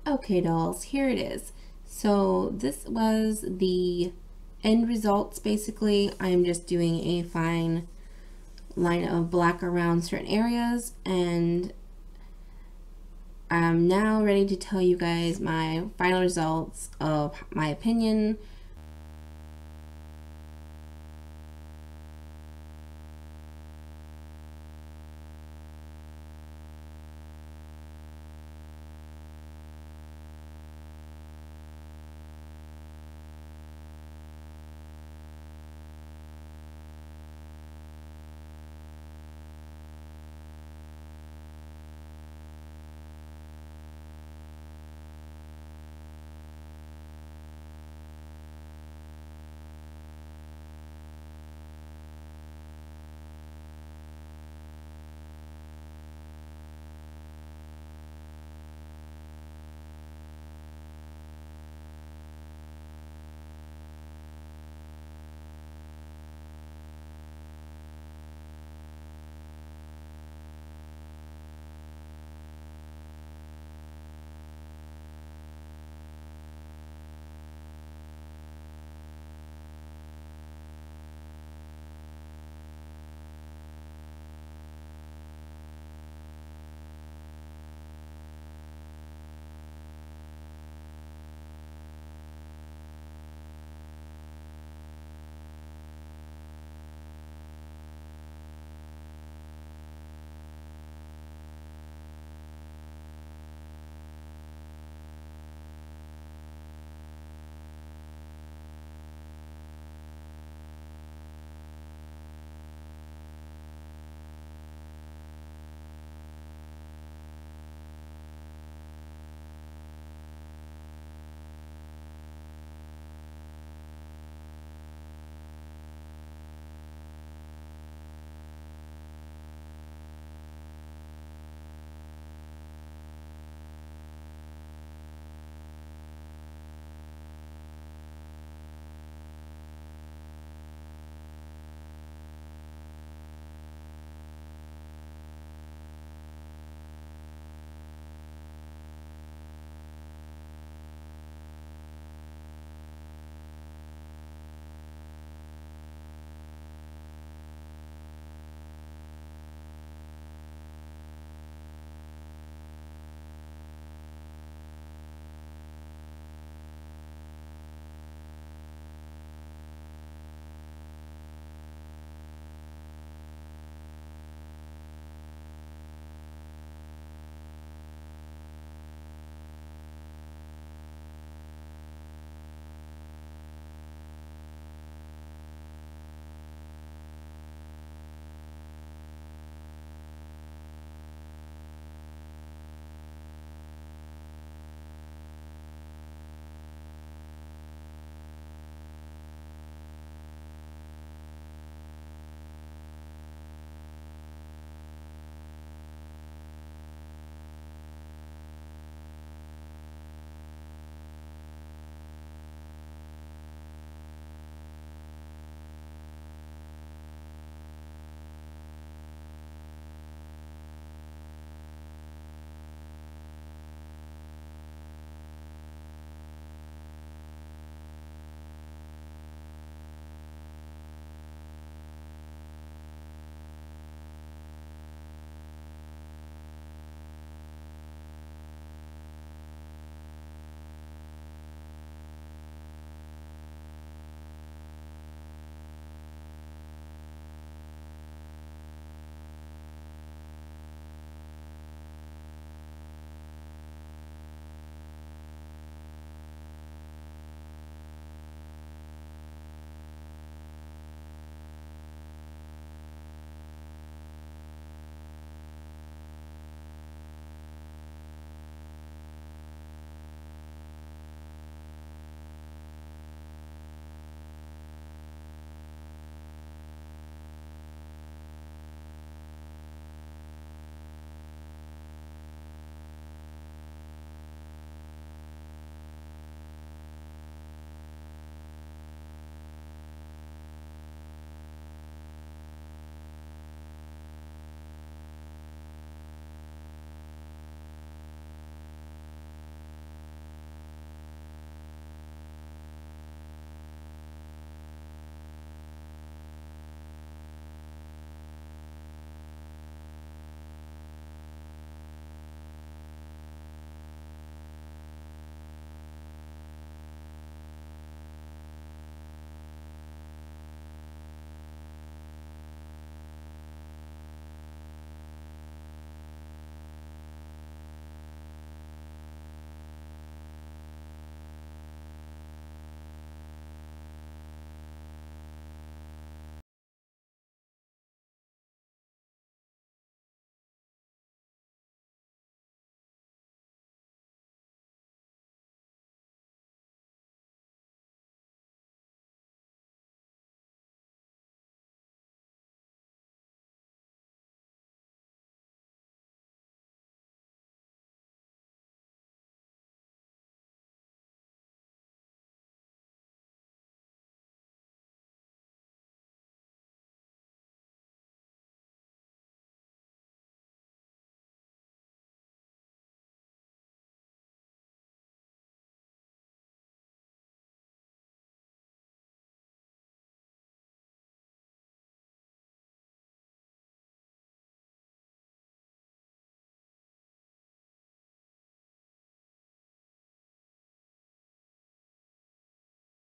Okay, dolls, here it is. So this was the end results. Basically, I'm just doing a fine line of black around certain areas, and I'm now ready to tell you guys my final results of my opinion